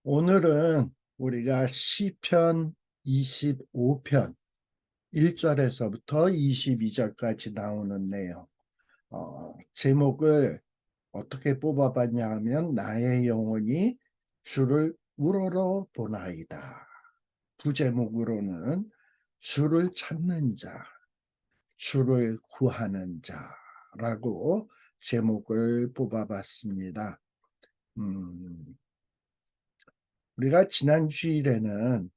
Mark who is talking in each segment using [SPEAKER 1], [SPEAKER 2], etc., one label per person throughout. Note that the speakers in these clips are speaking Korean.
[SPEAKER 1] 오늘은 우리가 시편 25편 1절에서부터 22절까지 나오는 내용, 제목을 어떻게 뽑아봤냐 하면 나의 영혼이 주를 우러러 보나이다. 부제목으로는 주를 찾는 자, 주를 구하는 자라고 제목을 뽑아봤습니다. 우리가 지난 주일에는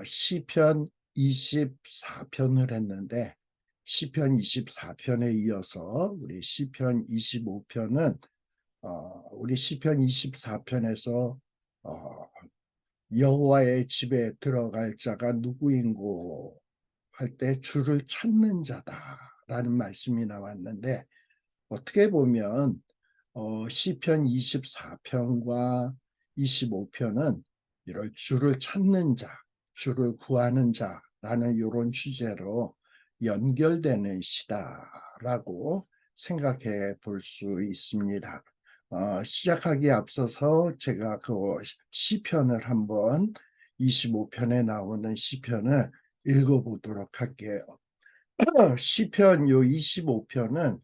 [SPEAKER 1] 시편 24편을 했는데 시편 24편에 이어서 우리 시편 25편은 우리 시편 24편에서 여호와의 집에 들어갈 자가 누구인고 할 때 주를 찾는 자다라는 말씀이 나왔는데, 어떻게 보면 시편 24편과 25편은 이런 주를 찾는 자, 주를 구하는 자라는 이런 주제로 연결되는 시다라고 생각해 볼 수 있습니다. 시작하기에 앞서서 제가 그 시편을 한번 25편에 나오는 시편을 읽어보도록 할게요. 시편 요 25편은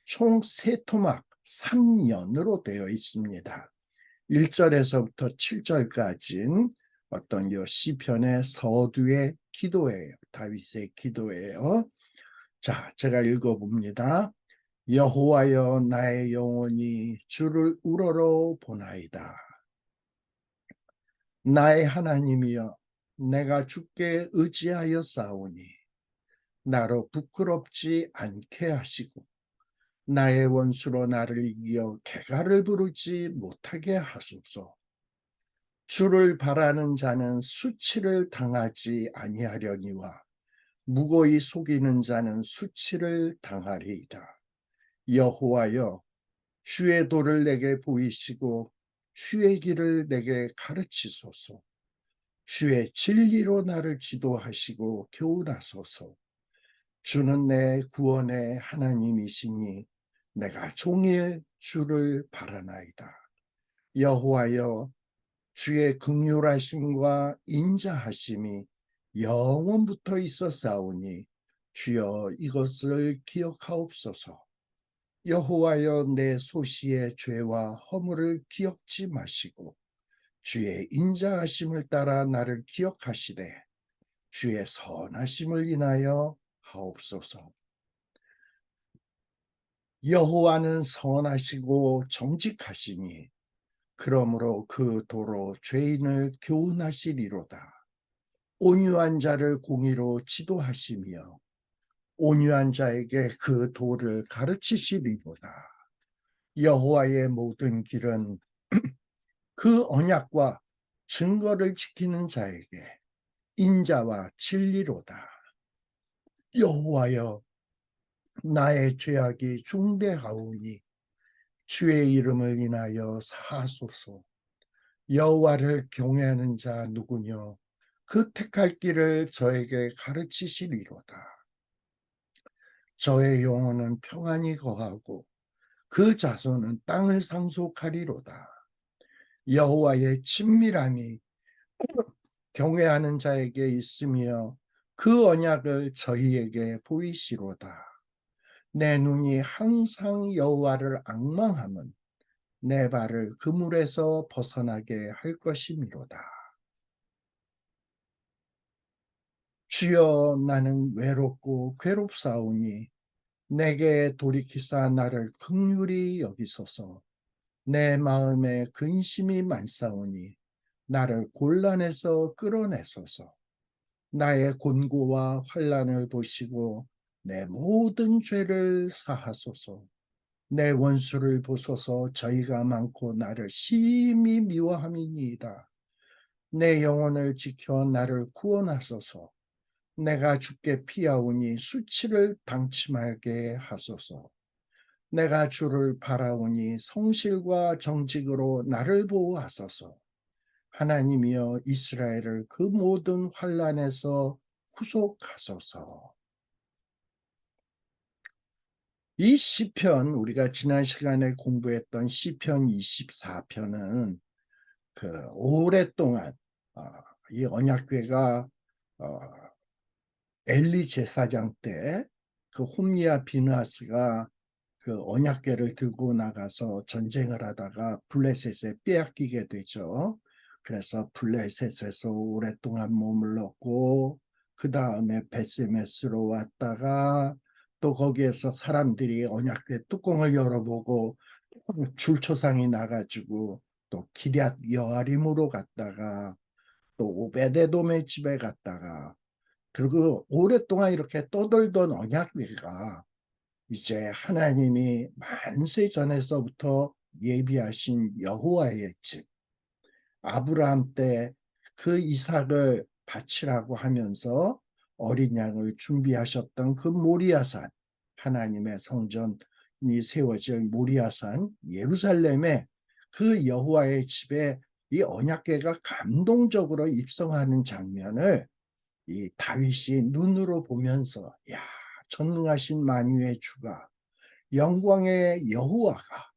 [SPEAKER 1] 총 3토막 3연으로 되어 있습니다. 1절에서부터 7절까지는 어떤 이 시편의 서두의 기도예요. 다윗의 기도예요. 자, 제가 읽어봅니다. 여호와여, 나의 영혼이 주를 우러러 보나이다. 나의 하나님이여, 내가 주께 의지하여 싸우니 나로 부끄럽지 않게 하시고 나의 원수로 나를 이겨 개가를 부르지 못하게 하소서. 주를 바라는 자는 수치를 당하지 아니하려니와 무고히 속이는 자는 수치를 당하리이다. 여호와여, 주의 도를 내게 보이시고 주의 길을 내게 가르치소서. 주의 진리로 나를 지도하시고 교훈하소서. 주는 내 구원의 하나님이시니 내가 종일 주를 바라나이다. 여호와여, 주의 긍휼하심과 인자하심이 영원부터 있었사오니 주여 이것을 기억하옵소서. 여호와여, 내 소시의 죄와 허물을 기억지 마시고 주의 인자하심을 따라 나를 기억하시되 주의 선하심을 인하여 하옵소서. 여호와는 선하시고 정직하시니 그러므로 그 도로 죄인을 교훈하시리로다. 온유한 자를 공의로 지도하시며 온유한 자에게 그 도를 가르치시리로다. 여호와의 모든 길은 그 언약과 증거를 지키는 자에게 인자와 진리로다. 여호와여, 나의 죄악이 중대하오니 주의 이름을 인하여 사하소서. 여호와를 경외하는 자 누구뇨? 그 택할 길을 저에게 가르치시리로다. 저의 영혼은 평안히 거하고 그 자손은 땅을 상속하리로다. 여호와의 친밀함이 경외하는 자에게 있으며 그 언약을 저희에게 보이시로다. 내 눈이 항상 여호와를 앙망함은 내 발을 그물에서 벗어나게 할 것이미로다. 주여, 나는 외롭고 괴롭사오니 내게 돌이키사 나를 긍휼히 여기소서. 내 마음에 근심이 많사오니 나를 곤란에서 끌어내소서. 나의 곤고와 환난을 보시고 내 모든 죄를 사하소서. 내 원수를 보소서. 저희가 많고 나를 심히 미워함이니이다. 내 영혼을 지켜 나를 구원하소서. 내가 주께 피하오니 수치를 당치 말게 하소서. 내가 주를 바라오니 성실과 정직으로 나를 보호하소서. 하나님이여, 이스라엘을 그 모든 환난에서 구속하소서. 이 시편, 우리가 지난 시간에 공부했던 시편 24편은 오랫동안 어, 이 언약궤가 어, 엘리 제사장 때 홈리와 비느하스가 언약궤를 들고 나가서 전쟁을 하다가 블레셋에 빼앗기게 되죠. 그래서 블레셋에서 오랫동안 머물렀고, 그 다음에 베스메스로 왔다가 또 거기에서 사람들이 언약궤 뚜껑을 열어보고 줄초상이 나가지고 또 기럇 여아림으로 갔다가 또 오베데돔의 집에 갔다가, 그리고 오랫동안 이렇게 떠돌던 언약궤가 이제 하나님이 만세 전에서부터 예비하신 여호와의 집, 아브라함 때 그 이삭을 바치라고 하면서 어린 양을 준비하셨던 그 모리아산, 하나님의 성전이 세워질 모리아산 예루살렘에 그 여호와의 집에 이 언약궤가 감동적으로 입성하는 장면을 이 다윗이 눈으로 보면서, 야, 전능하신 만유의 주가, 영광의 여호와가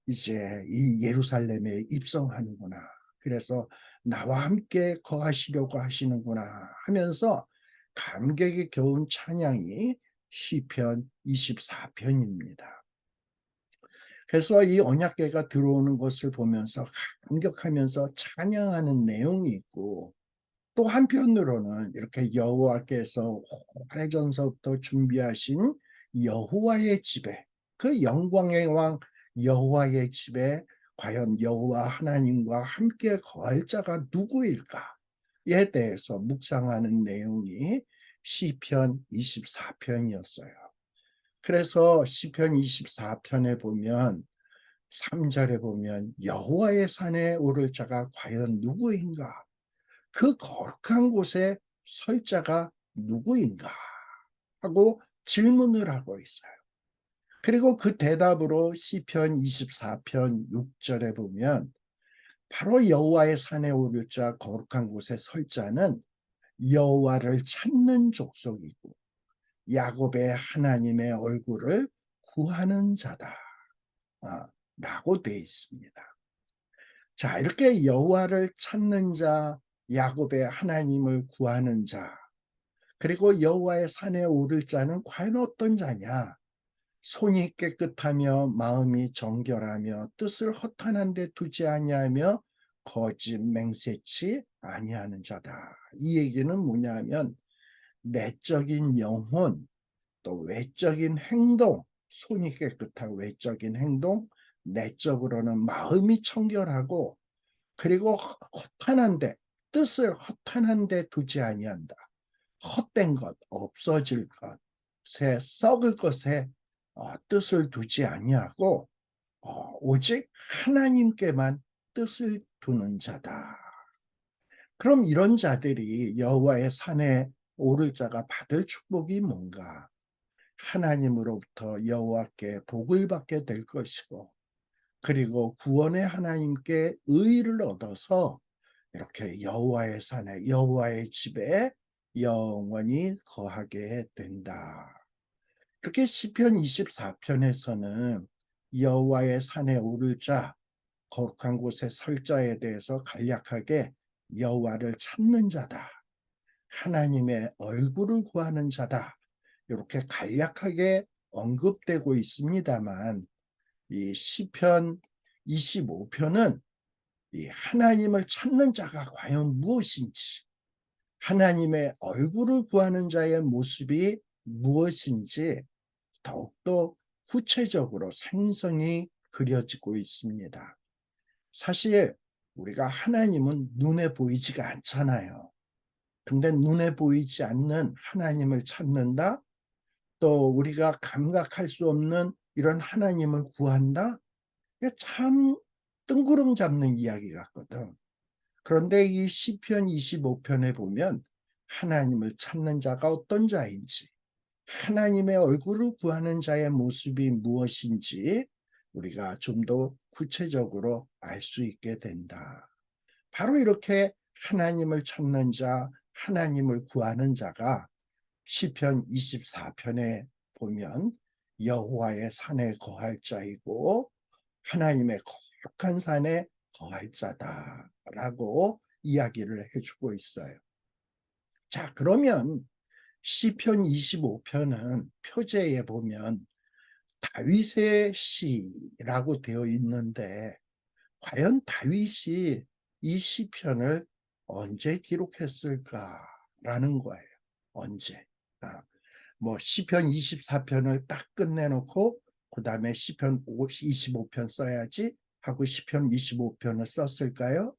[SPEAKER 1] 이제 이 예루살렘에 입성하는구나. 그래서 나와 함께 거하시려고 하시는구나 하면서 감격에 겨운 찬양이 시편 24편입니다. 그래서 이 언약궤가 들어오는 것을 보면서 감격하면서 찬양하는 내용이 있고, 또 한편으로는 이렇게 여호와께서 오래전서부터 준비하신 여호와의 집에, 그 영광의 왕 여호와의 집에 과연 여호와 하나님과 함께 거할 자가 누구일까에 대해서 묵상하는 내용이 시편 24편이었어요. 그래서 시편 24편에 보면 3절에 보면 여호와의 산에 오를 자가 과연 누구인가? 그 거룩한 곳에 설 자가 누구인가? 하고 질문을 하고 있어요. 그리고 그 대답으로 시편 24편 6절에 보면 바로 여호와의 산에 오를 자, 거룩한 곳에 설 자는 여호와를 찾는 족속이고 야곱의 하나님의 얼굴을 구하는 자다, 라고 되어 있습니다. 자, 이렇게 여호와를 찾는 자, 야곱의 하나님을 구하는 자, 그리고 여호와의 산에 오를 자는 과연 어떤 자냐? 손이 깨끗하며 마음이 정결하며 뜻을 허탄한 데 두지 아니하며 거짓 맹세치 아니하는 자다. 이 얘기는 뭐냐면 내적인 영혼, 또 외적인 행동, 손이 깨끗하고 외적인 행동, 내적으로는 마음이 청결하고, 그리고 허탄한데, 뜻을 허탄한데 두지 아니한다. 헛된 것, 없어질 것에, 썩을 것에 뜻을 두지 아니하고 오직 하나님께만 뜻을 두는 자다. 그럼 이런 자들이 여호와의 산에 오를 자가 받을 축복이 뭔가? 하나님으로부터 여호와께 복을 받게 될 것이고, 그리고 구원의 하나님께 의를 얻어서 이렇게 여호와의 산에, 여호와의 집에 영원히 거하게 된다. 그렇게 시편 24편에서는 여호와의 산에 오를 자, 거룩한 곳에 설 자에 대해서 간략하게 여호와를 찾는 자다, 하나님의 얼굴을 구하는 자다, 이렇게 간략하게 언급되고 있습니다만, 이 시편 25편은 이 하나님을 찾는 자가 과연 무엇인지, 하나님의 얼굴을 구하는 자의 모습이 무엇인지 더욱더 구체적으로 생성이 그려지고 있습니다. 사실 우리가 하나님은 눈에 보이지가 않잖아요. 근데 눈에 보이지 않는 하나님을 찾는다? 또 우리가 감각할 수 없는 이런 하나님을 구한다? 이게 참 뜬구름 잡는 이야기 같거든. 그런데 이 시편 25편에 보면 하나님을 찾는 자가 어떤 자인지, 하나님의 얼굴을 구하는 자의 모습이 무엇인지 우리가 좀 더 구체적으로 알 수 있게 된다. 바로 이렇게 하나님을 찾는 자, 하나님을 구하는 자가 시편 24편에 보면 여호와의 산에 거할 자이고 하나님의 거룩한 산에 거할 자다라고 이야기를 해주고 있어요. 자, 그러면 시편 25편은 표제에 보면 다윗의 시라고 되어 있는데 과연 다윗이 이 시편을 언제 기록했을까라는 거예요. 언제? 아, 뭐 시편 24편을 딱 끝내놓고 그 다음에 시편 25편 써야지 하고 시편 25편을 썼을까요?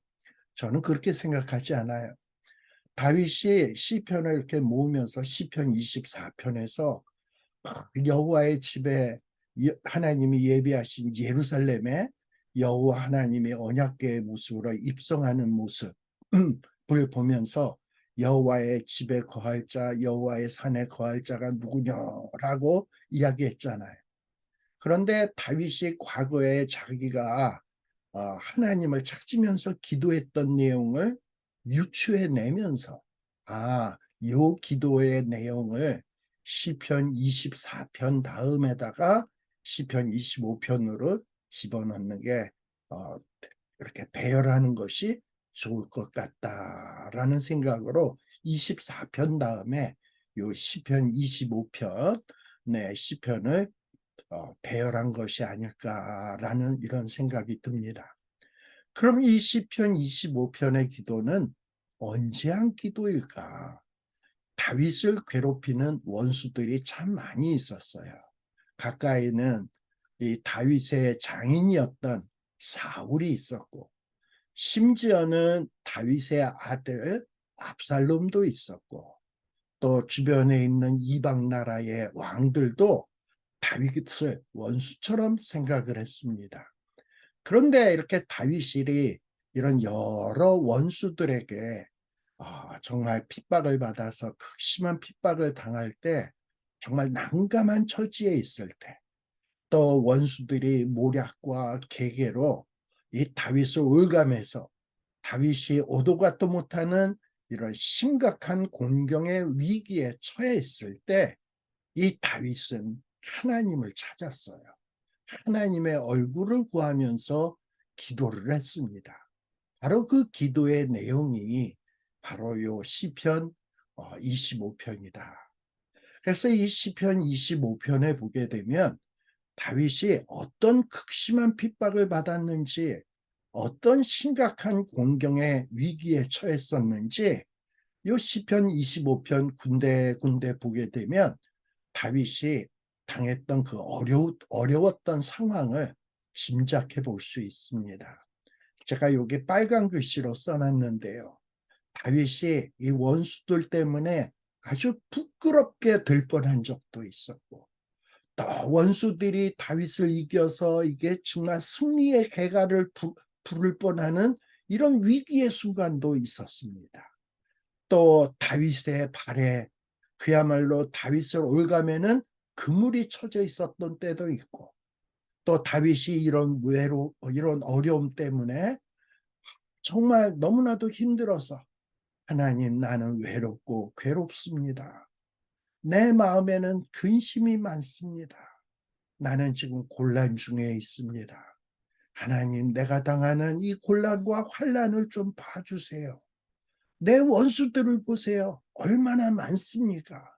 [SPEAKER 1] 저는 그렇게 생각하지 않아요. 다윗이 시편을 이렇게 모으면서 시편 24편에서 여호와의 집에 하나님이 예비하신 예루살렘에 여호와 하나님의 언약궤의 모습으로 입성하는 모습을 보면서 여호와의 집에 거할 자, 여호와의 산에 거할 자가 누구냐라고 이야기했잖아요. 그런데 다윗이 과거에 자기가 하나님을 찾으면서 기도했던 내용을 유추해내면서 이 기도의 내용을 시편 24편 다음에다가 시편 25편으로 집어넣는 게 이렇게 배열하는 것이 좋을 것 같다라는 생각으로 24편 다음에 요 시편 25편 시편을 배열한 것이 아닐까라는 이런 생각이 듭니다. 그럼 이 시편 25편의 기도는 언제 한 기도일까? 다윗을 괴롭히는 원수들이 참 많이 있었어요. 가까이는 이 다윗의 장인이었던 사울이 있었고, 심지어는 다윗의 아들 압살롬도 있었고, 또 주변에 있는 이방 나라의 왕들도 다윗을 원수처럼 생각을 했습니다. 그런데 이렇게 다윗이 이런 여러 원수들에게 정말 핍박을 받아서 극심한 핍박을 당할 때, 정말 난감한 처지에 있을 때, 또 원수들이 모략과 계계로 이 다윗을 올감해서 다윗이 오도 가도 못하는 이런 심각한 공경의 위기에 처해 있을 때 이 다윗은 하나님을 찾았어요. 하나님의 얼굴을 구하면서 기도를 했습니다. 바로 그 기도의 내용이 바로 요 시편 25편이다. 그래서 이 시편 25편에 보게 되면 다윗이 어떤 극심한 핍박을 받았는지, 어떤 심각한 공경의 위기에 처했었는지 요 시편 25편 군데군데 보게 되면 다윗이 당했던 그 어려웠던 상황을 짐작해 볼 수 있습니다. 제가 여기 빨간 글씨로 써놨는데요. 다윗이 이 원수들 때문에 아주 부끄럽게 될 뻔한 적도 있었고, 또 원수들이 다윗을 이겨서 이게 정말 승리의 개가를 부를 뻔하는 이런 위기의 순간도 있었습니다. 또 다윗의 발에 그야말로 다윗을 올가매는 그물이 쳐져 있었던 때도 있고, 또 다윗이 이런 어려움 때문에 정말 너무나도 힘들어서 하나님, 나는 외롭고 괴롭습니다. 내 마음에는 근심이 많습니다. 나는 지금 곤란 중에 있습니다. 하나님, 내가 당하는 이 곤란과 환란을 좀 봐주세요. 내 원수들을 보세요. 얼마나 많습니까?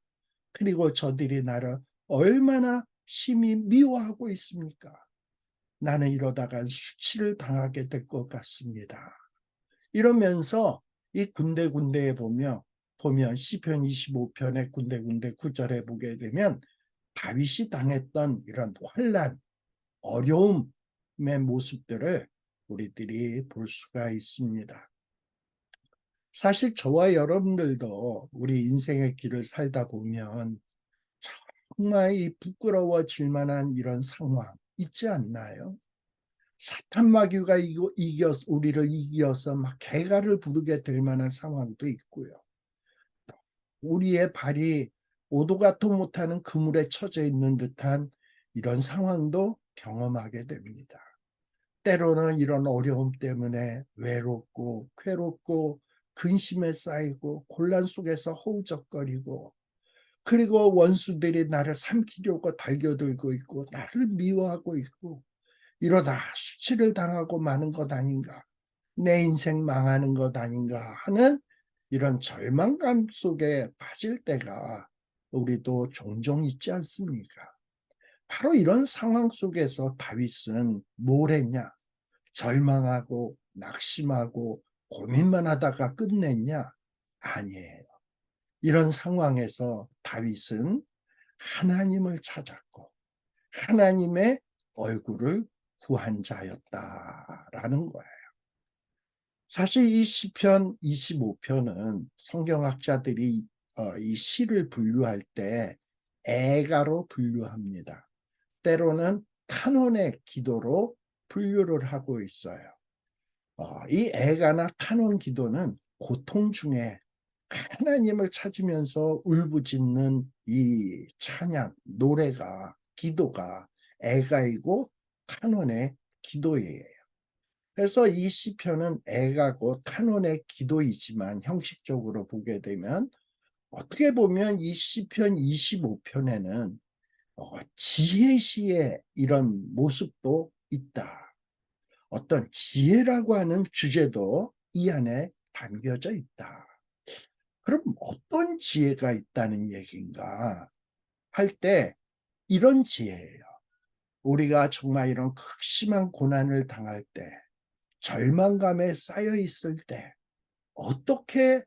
[SPEAKER 1] 그리고 저들이 나를 얼마나 심히 미워하고 있습니까? 나는 이러다가 수치를 당하게 될 것 같습니다. 이러면서 이 군데군데에 보면 시편 25편의 군데군데 구절에 보게 되면 다윗이 당했던 이런 환란, 어려움의 모습들을 우리들이 볼 수가 있습니다. 사실 저와 여러분들도 우리 인생의 길을 살다 보면 정말 이 부끄러워질 만한 이런 상황 있지 않나요? 사탄 마귀가 우리를 이겨서 막 개가를 부르게 될 만한 상황도 있고요. 우리의 발이 오도 가도 못하는 그물에 쳐져 있는 듯한 이런 상황도 경험하게 됩니다. 때로는 이런 어려움 때문에 외롭고 괴롭고 근심에 쌓이고 곤란 속에서 허우적거리고 그리고 원수들이 나를 삼키려고 달겨들고 있고 나를 미워하고 있고 이러다 수치를 당하고 마는 것 아닌가, 내 인생 망하는 것 아닌가 하는 이런 절망감 속에 빠질 때가 우리도 종종 있지 않습니까? 바로 이런 상황 속에서 다윗은 뭘 했냐? 절망하고 낙심하고 고민만 하다가 끝냈냐? 아니에요. 이런 상황에서 다윗은 하나님을 찾았고 하나님의 얼굴을 구한 자였다라는 거예요. 사실 이 시편 25편은 성경학자들이 이 시를 분류할 때 애가로 분류합니다. 때로는 탄원의 기도로 분류를 하고 있어요. 이 애가나 탄원 기도는 고통 중에 하나님을 찾으면서 울부짖는 이 찬양, 노래가, 기도가 애가이고 탄원의 기도예요. 그래서 이 시편은 애가고 탄원의 기도이지만 형식적으로 보게 되면 어떻게 보면 이 시편 25편에는 지혜시의 이런 모습도 있다. 어떤 지혜라고 하는 주제도 이 안에 담겨져 있다. 그럼 어떤 지혜가 있다는 얘기인가 할 때 이런 지혜예요. 우리가 정말 이런 극심한 고난을 당할 때, 절망감에 쌓여 있을 때 어떻게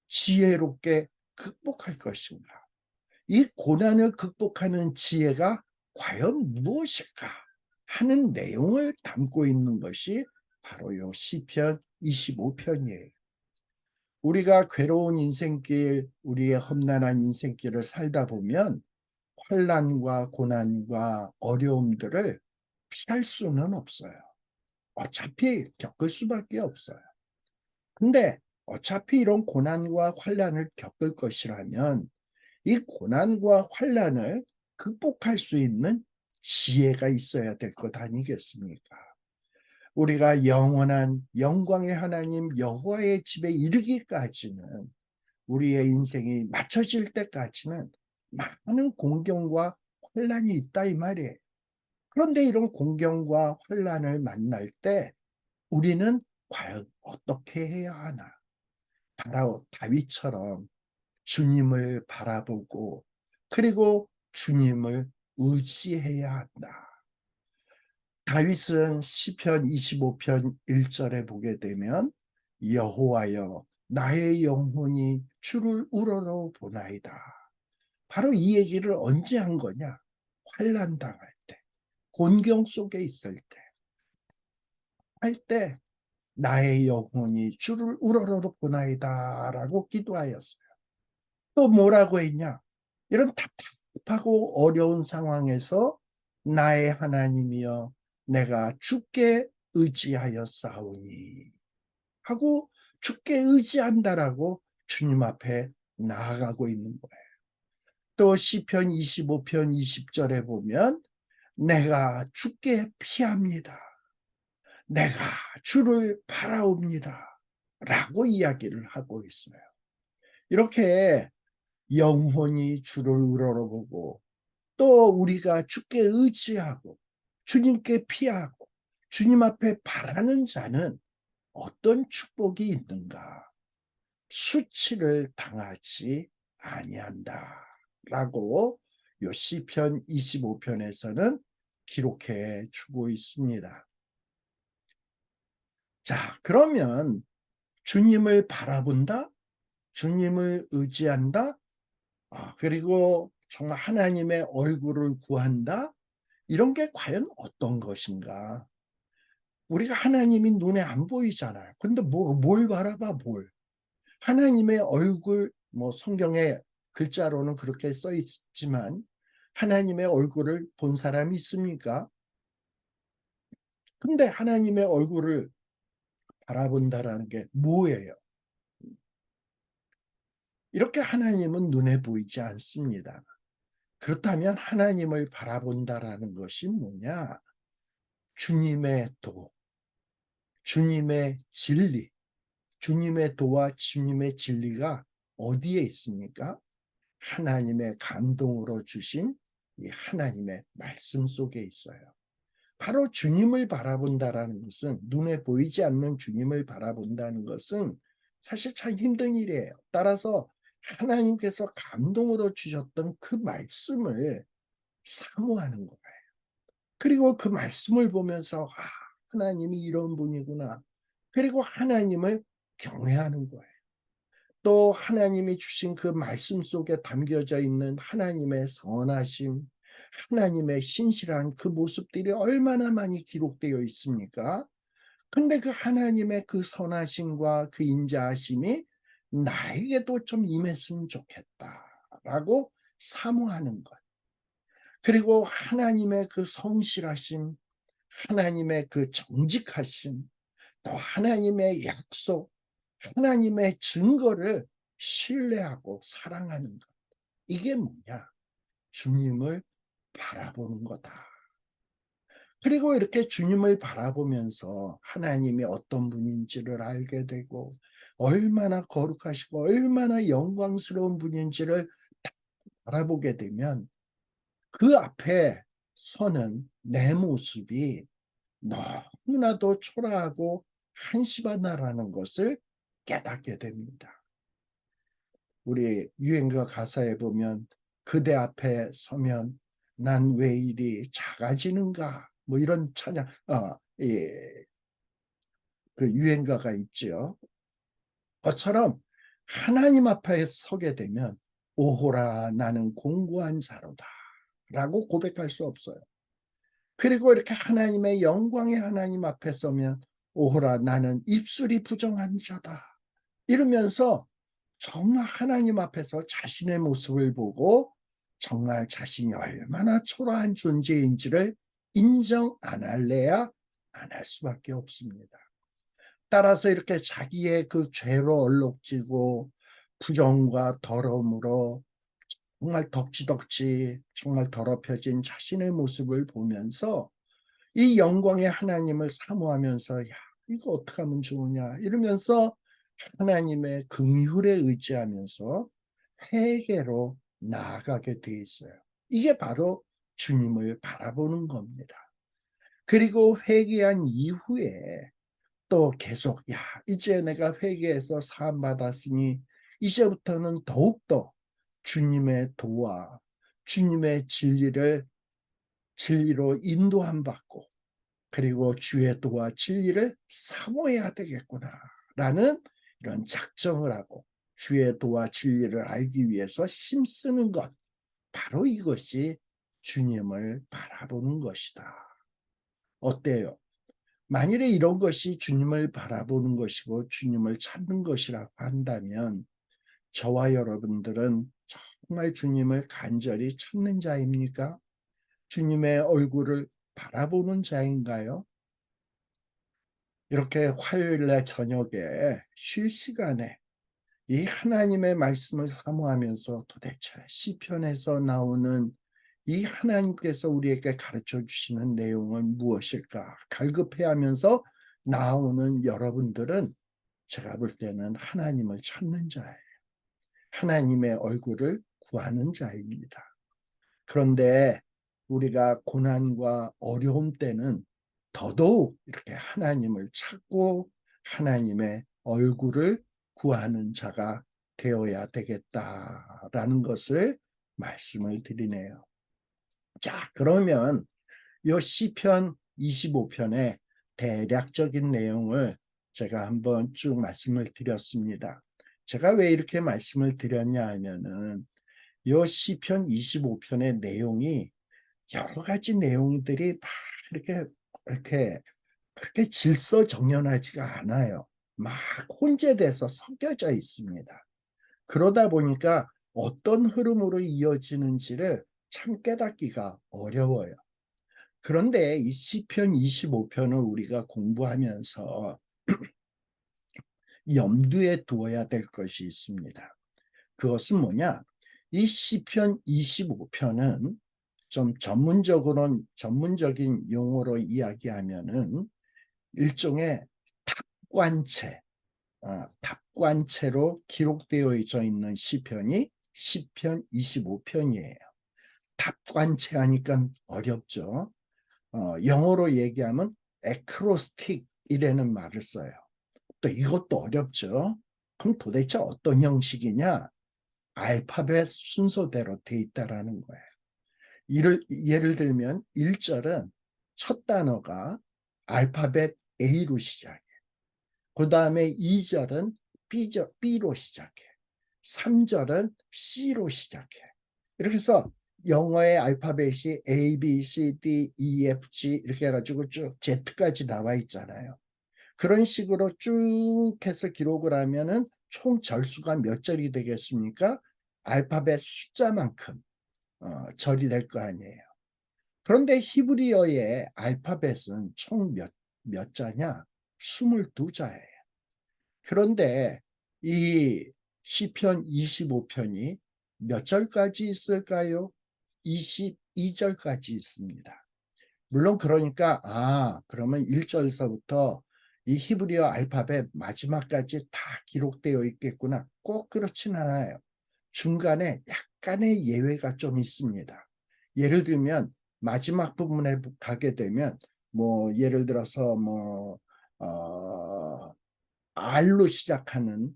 [SPEAKER 1] 지혜롭게 극복할 것인가? 이 고난을 극복하는 지혜가 과연 무엇일까 하는 내용을 담고 있는 것이 바로 이 시편 25편이에요. 우리가 괴로운 인생길, 우리의 험난한 인생길을 살다 보면 환난과 고난과 어려움들을 피할 수는 없어요. 어차피 겪을 수밖에 없어요. 근데 어차피 이런 고난과 환난을 겪을 것이라면 이 고난과 환난을 극복할 수 있는 지혜가 있어야 될 것 아니겠습니까? 우리가 영원한 영광의 하나님 여호와의 집에 이르기까지는, 우리의 인생이 맞춰질 때까지는 많은 공경과 환난이 있다 이 말이에요. 그런데 이런 공경과 환난을 만날 때 우리는 과연 어떻게 해야 하나? 바로 다윗처럼 주님을 바라보고 그리고 주님을 의지해야 한다. 다윗은 시편 25편 1절에 보게 되면 여호와여 나의 영혼이 주를 우러러 보나이다. 바로 이 얘기를 언제 한 거냐? 환난 당할 때, 곤경 속에 있을 때, 할 때 나의 영혼이 주를 우러러 보나이다 라고 기도하였어요. 또 뭐라고 했냐? 이런 답답하고 어려운 상황에서 나의 하나님이여 내가 주께 의지하여 싸우니 하고 주께 의지한다라고 주님 앞에 나아가고 있는 거예요. 또 시편 25편 20절에 보면 내가 주께 피합니다. 내가 주를 바라옵니다. 라고 이야기를 하고 있어요. 이렇게 영혼이 주를 우러러보고 또 우리가 주께 의지하고 주님께 피하고 주님 앞에 바라는 자는 어떤 축복이 있는가? 수치를 당하지 아니한다. 라고 요 시편 25편에서는 기록해 주고 있습니다. 자, 그러면 주님을 바라본다? 주님을 의지한다? 그리고 정말 하나님의 얼굴을 구한다? 이런 게 과연 어떤 것인가? 우리가 하나님이 눈에 안 보이잖아요. 근데 뭘 바라봐, 뭘? 하나님의 얼굴, 성경에 글자로는 그렇게 써 있지만 하나님의 얼굴을 본 사람이 있습니까? 근데 하나님의 얼굴을 바라본다라는 게 뭐예요? 이렇게 하나님은 눈에 보이지 않습니다. 그렇다면 하나님을 바라본다라는 것이 뭐냐? 주님의 도, 주님의 진리, 주님의 도와 주님의 진리가 어디에 있습니까? 하나님의 감동으로 주신 이 하나님의 말씀 속에 있어요. 바로 주님을 바라본다라는 것은, 눈에 보이지 않는 주님을 바라본다는 것은 사실 참 힘든 일이에요. 따라서 하나님께서 감동으로 주셨던 그 말씀을 사모하는 거예요. 그리고 그 말씀을 보면서 하나님이 이런 분이구나. 그리고 하나님을 경외하는 거예요. 또 하나님이 주신 그 말씀 속에 담겨져 있는 하나님의 선하심, 하나님의 신실한 그 모습들이 얼마나 많이 기록되어 있습니까? 근데 그 하나님의 그 선하심과 그 인자하심이 나에게도 좀 임했으면 좋겠다라고 사모하는 것. 그리고 하나님의 그 성실하심, 하나님의 그 정직하심, 또 하나님의 약속, 하나님의 증거를 신뢰하고 사랑하는 것. 이게 뭐냐? 주님을 바라보는 거다. 그리고 이렇게 주님을 바라보면서 하나님이 어떤 분인지를 알게 되고, 얼마나 거룩하시고 얼마나 영광스러운 분인지를 바라보게 되면, 그 앞에 서는 내 모습이 너무나도 초라하고 한심하다라는 것을 깨닫게 됩니다. 우리 유행가 가사에 보면, 그대 앞에 서면 난 왜 이리 작아지는가, 뭐 이런 찬양, 예, 그 유행가가 있죠. 그것처럼 하나님 앞에 서게 되면, 오호라 나는 공고한 자로다 라고 고백할 수 없어요. 그리고 이렇게 하나님의 영광의 하나님 앞에 서면, 오호라 나는 입술이 부정한 자다 이러면서 정말 하나님 앞에서 자신의 모습을 보고 정말 자신이 얼마나 초라한 존재인지를 인정 안 할래야 안 할 수밖에 없습니다. 따라서 이렇게 자기의 그 죄로 얼룩지고 부정과 더러움으로 정말 덕지덕지 정말 더럽혀진 자신의 모습을 보면서 이 영광의 하나님을 사모하면서, 야, 이거 어떻게 하면 좋으냐 이러면서 하나님의 긍휼에 의지하면서 회개로 나아가게 돼 있어요. 이게 바로 주님을 바라보는 겁니다. 그리고 회개한 이후에 또 계속, 야, 이제 내가 회개해서 사함 받았으니 이제부터는 더욱더 주님의 도와 주님의 진리로 인도함 받고, 그리고 주의 도와 진리를 사모해야 되겠구나라는 이런 작정을 하고 주의 도와 진리를 알기 위해서 힘쓰는 것, 바로 이것이 주님을 바라보는 것이다. 어때요? 만일에 이런 것이 주님을 바라보는 것이고 주님을 찾는 것이라고 한다면, 저와 여러분들은 정말 주님을 간절히 찾는 자입니까? 주님의 얼굴을 바라보는 자인가요? 이렇게 화요일날 저녁에 쉴 시간에 이 하나님의 말씀을 사모하면서, 도대체 시편에서 나오는 이 하나님께서 우리에게 가르쳐 주시는 내용은 무엇일까 갈급해하면서 나오는 여러분들은, 제가 볼 때는 하나님을 찾는 자예요. 하나님의 얼굴을 구하는 자입니다. 그런데 우리가 고난과 어려움 때는 더더욱 이렇게 하나님을 찾고 하나님의 얼굴을 구하는 자가 되어야 되겠다라는 것을 말씀을 드리네요. 자, 그러면 이 시편 25편의 대략적인 내용을 제가 한번 쭉 말씀을 드렸습니다. 제가 왜 이렇게 말씀을 드렸냐 하면은, 이 시편 25편의 내용이 여러 가지 내용들이 막 이렇게 그렇게 질서정연하지가 않아요. 막 혼재돼서 섞여져 있습니다. 그러다 보니까 어떤 흐름으로 이어지는지를 참 깨닫기가 어려워요. 그런데 이 시편 25편을 우리가 공부하면서 염두에 두어야 될 것이 있습니다. 그것은 뭐냐? 이 시편 25편은 좀 전문적인 용어로 이야기하면은 일종의 답관체로 기록되어 있는 시편이 시편 25편이에요. 답관체 하니까 어렵죠. 영어로 얘기하면 에크로스틱이라는 말을 써요. 또 이것도 어렵죠. 그럼 도대체 어떤 형식이냐? 알파벳 순서대로 돼 있다라는 거예요. 예를 들면 1절은 첫 단어가 알파벳 A로 시작해. 그 다음에 2절은 B로 시작해. 3절은 C로 시작해. 이렇게 해서 영어의 알파벳이 A, B, C, D, E, F, G 이렇게 해가지고 쭉 Z까지 나와 있잖아요. 그런 식으로 쭉 해서 기록을 하면은 총 절수가 몇 절이 되겠습니까? 알파벳 숫자만큼 절이 될 거 아니에요. 그런데 히브리어의 알파벳은 총 몇 자냐? 22자예요. 그런데 이 시편 25편이 몇 절까지 있을까요? 22절까지 있습니다. 물론 그러니까 그러면 1절서부터 이 히브리어 알파벳 마지막까지 다 기록되어 있겠구나. 꼭 그렇진 않아요. 중간에 약간의 예외가 좀 있습니다. 예를 들면 마지막 부분에 가게 되면 뭐 예를 들어서 뭐 R로 시작하는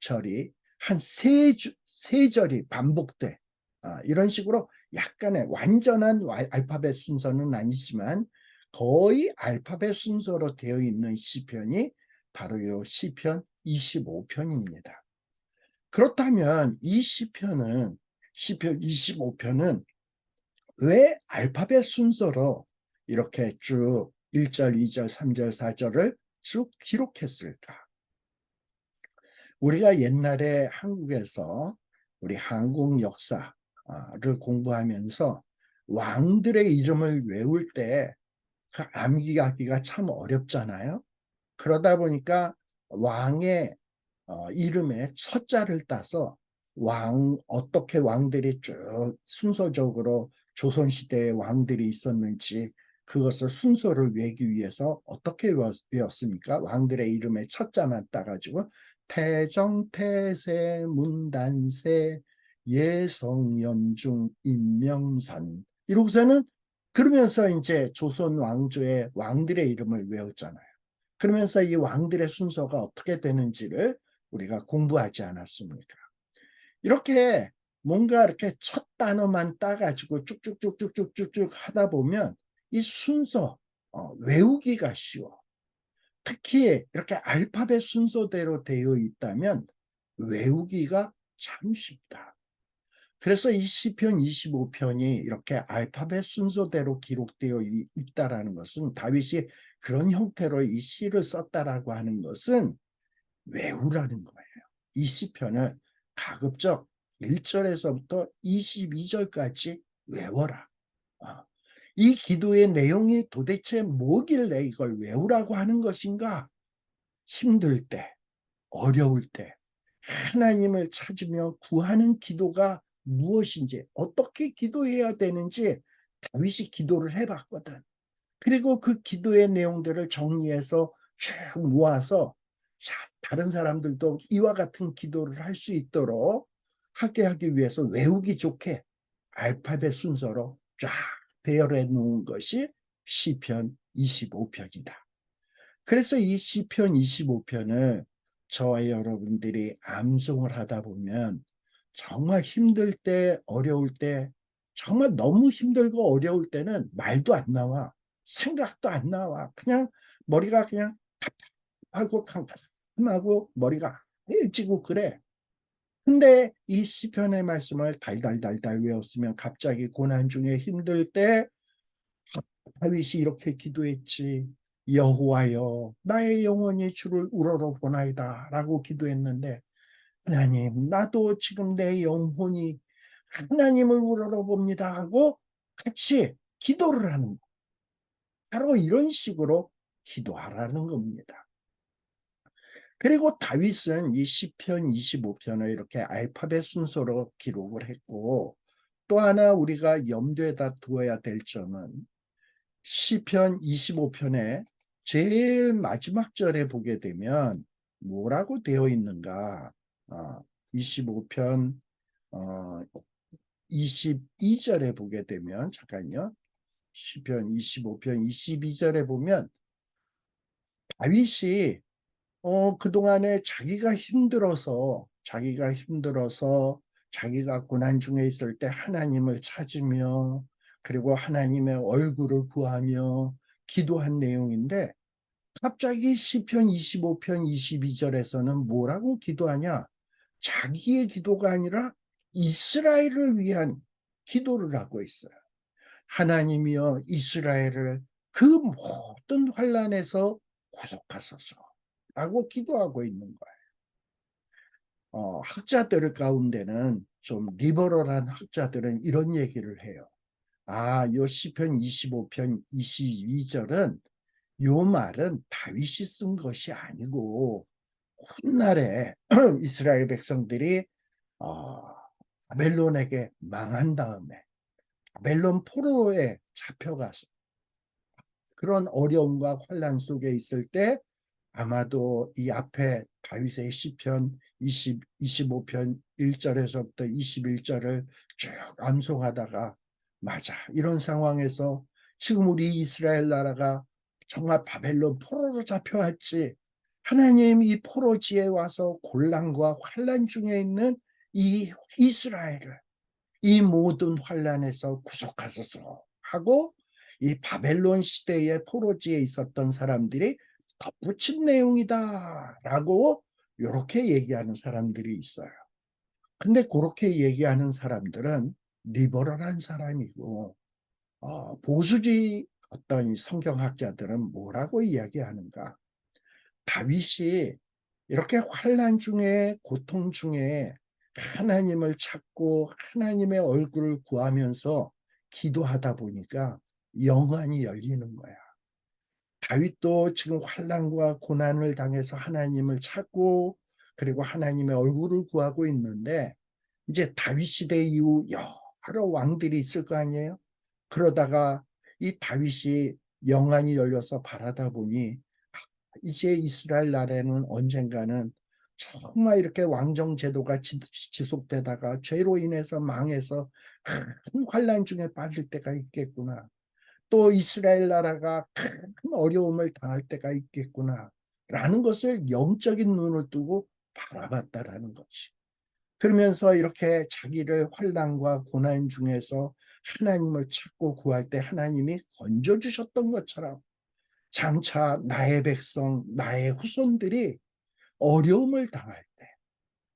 [SPEAKER 1] 절이 한 세 절이 반복돼. 이런 식으로 약간의 완전한 알파벳 순서는 아니지만 거의 알파벳 순서로 되어 있는 시편이 바로 이 시편 25편입니다. 그렇다면 이 시편 25편은 왜 알파벳 순서로 이렇게 쭉 1절, 2절, 3절, 4절을 쭉 기록했을까? 우리가 옛날에 한국에서 우리 한국 역사를 공부하면서 왕들의 이름을 외울 때 그 암기하기가 참 어렵잖아요. 그러다 보니까 왕의 이름의 첫 자를 따서 어떻게 왕들이 쭉 순서적으로 조선시대에 왕들이 있었는지 그것을 순서를 외우기 위해서 어떻게 외웠습니까? 왕들의 이름의 첫 자만 따가지고 태정, 태세, 문단세, 예성, 연중, 인명산 이러고서는 그러면서 이제 조선 왕조의 왕들의 이름을 외웠잖아요. 그러면서 이 왕들의 순서가 어떻게 되는지를 우리가 공부하지 않았습니까? 이렇게 뭔가 이렇게 첫 단어만 따가지고 쭉쭉쭉쭉쭉쭉 하다 보면 이 순서 외우기가 쉬워. 특히 이렇게 알파벳 순서대로 되어 있다면 외우기가 참 쉽다. 그래서 이 시편 25편이 이렇게 알파벳 순서대로 기록되어 있다라는 것은 다윗이 그런 형태로 이 시를 썼다라고 하는 것은 외우라는 거예요. 이 시편을 가급적 1절에서부터 22절까지 외워라. 이 기도의 내용이 도대체 뭐길래 이걸 외우라고 하는 것인가? 힘들 때, 어려울 때 하나님을 찾으며 구하는 기도가 무엇인지, 어떻게 기도해야 되는지 다윗이 기도를 해봤거든. 그리고 그 기도의 내용들을 정리해서 쭉 모아서 다른 사람들도 이와 같은 기도를 할 수 있도록 하게 하기 위해서 외우기 좋게 알파벳 순서로 쫙 배열해 놓은 것이 시편 25편이다. 그래서 이 시편 25편을 저와 여러분들이 암송을 하다 보면 정말 힘들 때, 어려울 때, 정말 너무 힘들고 어려울 때는 말도 안 나와. 생각도 안 나와. 그냥 머리가 그냥 답답하고 캄캄하고 머리가 일지고 그래. 근데 이 시편의 말씀을 달달달달 외웠으면 갑자기 고난 중에 힘들 때 다윗이 이렇게 기도했지. 여호와여, 나의 영혼이 주를 우러러보나이다 라고 기도했는데 하나님, 나도 지금 내 영혼이 하나님을 우러러봅니다 하고 같이 기도를 하는 거. 바로 이런 식으로 기도하라는 겁니다. 그리고 다윗은 이 시편 25편을 이렇게 알파벳 순서로 기록을 했고 또 하나 우리가 염두에다 두어야 될 점은 시편 25편의 제일 마지막 절에 보게 되면 뭐라고 되어 있는가? 25편 22절에 보게 되면, 잠깐요. 시편 25편 22절에 보면 다윗이 그동안에 자기가 고난 중에 있을 때 하나님을 찾으며, 그리고 하나님의 얼굴을 구하며 기도한 내용인데, 갑자기 시편 25편 22절에서는 뭐라고 기도하냐? 자기의 기도가 아니라 이스라엘을 위한 기도를 하고 있어요. 하나님이여 이스라엘을 그 모든 환난에서 구속하소서 라고 기도하고 있는 거예요. 학자들 가운데는 좀 리버럴한 학자들은 이런 얘기를 해요. 요 시편 25편 22절은 요 말은 다윗이 쓴 것이 아니고 훗날에 이스라엘 백성들이 바벨론에게 망한 다음에 바벨론 포로에 잡혀가서 그런 어려움과 환난 속에 있을 때 아마도 이 앞에 다윗의 시편 25편 1절에서부터 21절을 쭉 암송하다가, 맞아, 이런 상황에서 지금 우리 이스라엘 나라가 정말 바벨론 포로로 잡혀왔지, 하나님 이 포로지에 와서 곤란과 환난 중에 있는 이 이스라엘을 이 모든 환난에서 구속하소서 하고, 이 바벨론 시대의 포로지에 있었던 사람들이 덧붙인 내용이다라고 이렇게 얘기하는 사람들이 있어요. 근데 그렇게 얘기하는 사람들은 리버럴한 사람이고, 보수주의 어떤 성경학자들은 뭐라고 이야기하는가? 다윗이 이렇게 환난 중에, 고통 중에 하나님을 찾고 하나님의 얼굴을 구하면서 기도하다 보니까 영안이 열리는 거야. 다윗도 지금 환난과 고난을 당해서 하나님을 찾고, 그리고 하나님의 얼굴을 구하고 있는데, 이제 다윗 시대 이후 여러 왕들이 있을 거 아니에요? 그러다가 이 다윗이 영안이 열려서 바라다 보니 이제 이스라엘 나라는 언젠가는 정말 이렇게 왕정 제도가 지속되다가 죄로 인해서 망해서 큰 환난 중에 빠질 때가 있겠구나. 또 이스라엘 나라가 큰 어려움을 당할 때가 있겠구나 라는 것을 영적인 눈을 뜨고 바라봤다라는 것이. 그러면서 이렇게 자기를 환난과 고난 중에서 하나님을 찾고 구할 때 하나님이 건져주셨던 것처럼 장차 나의 백성, 나의 후손들이 어려움을 당할 때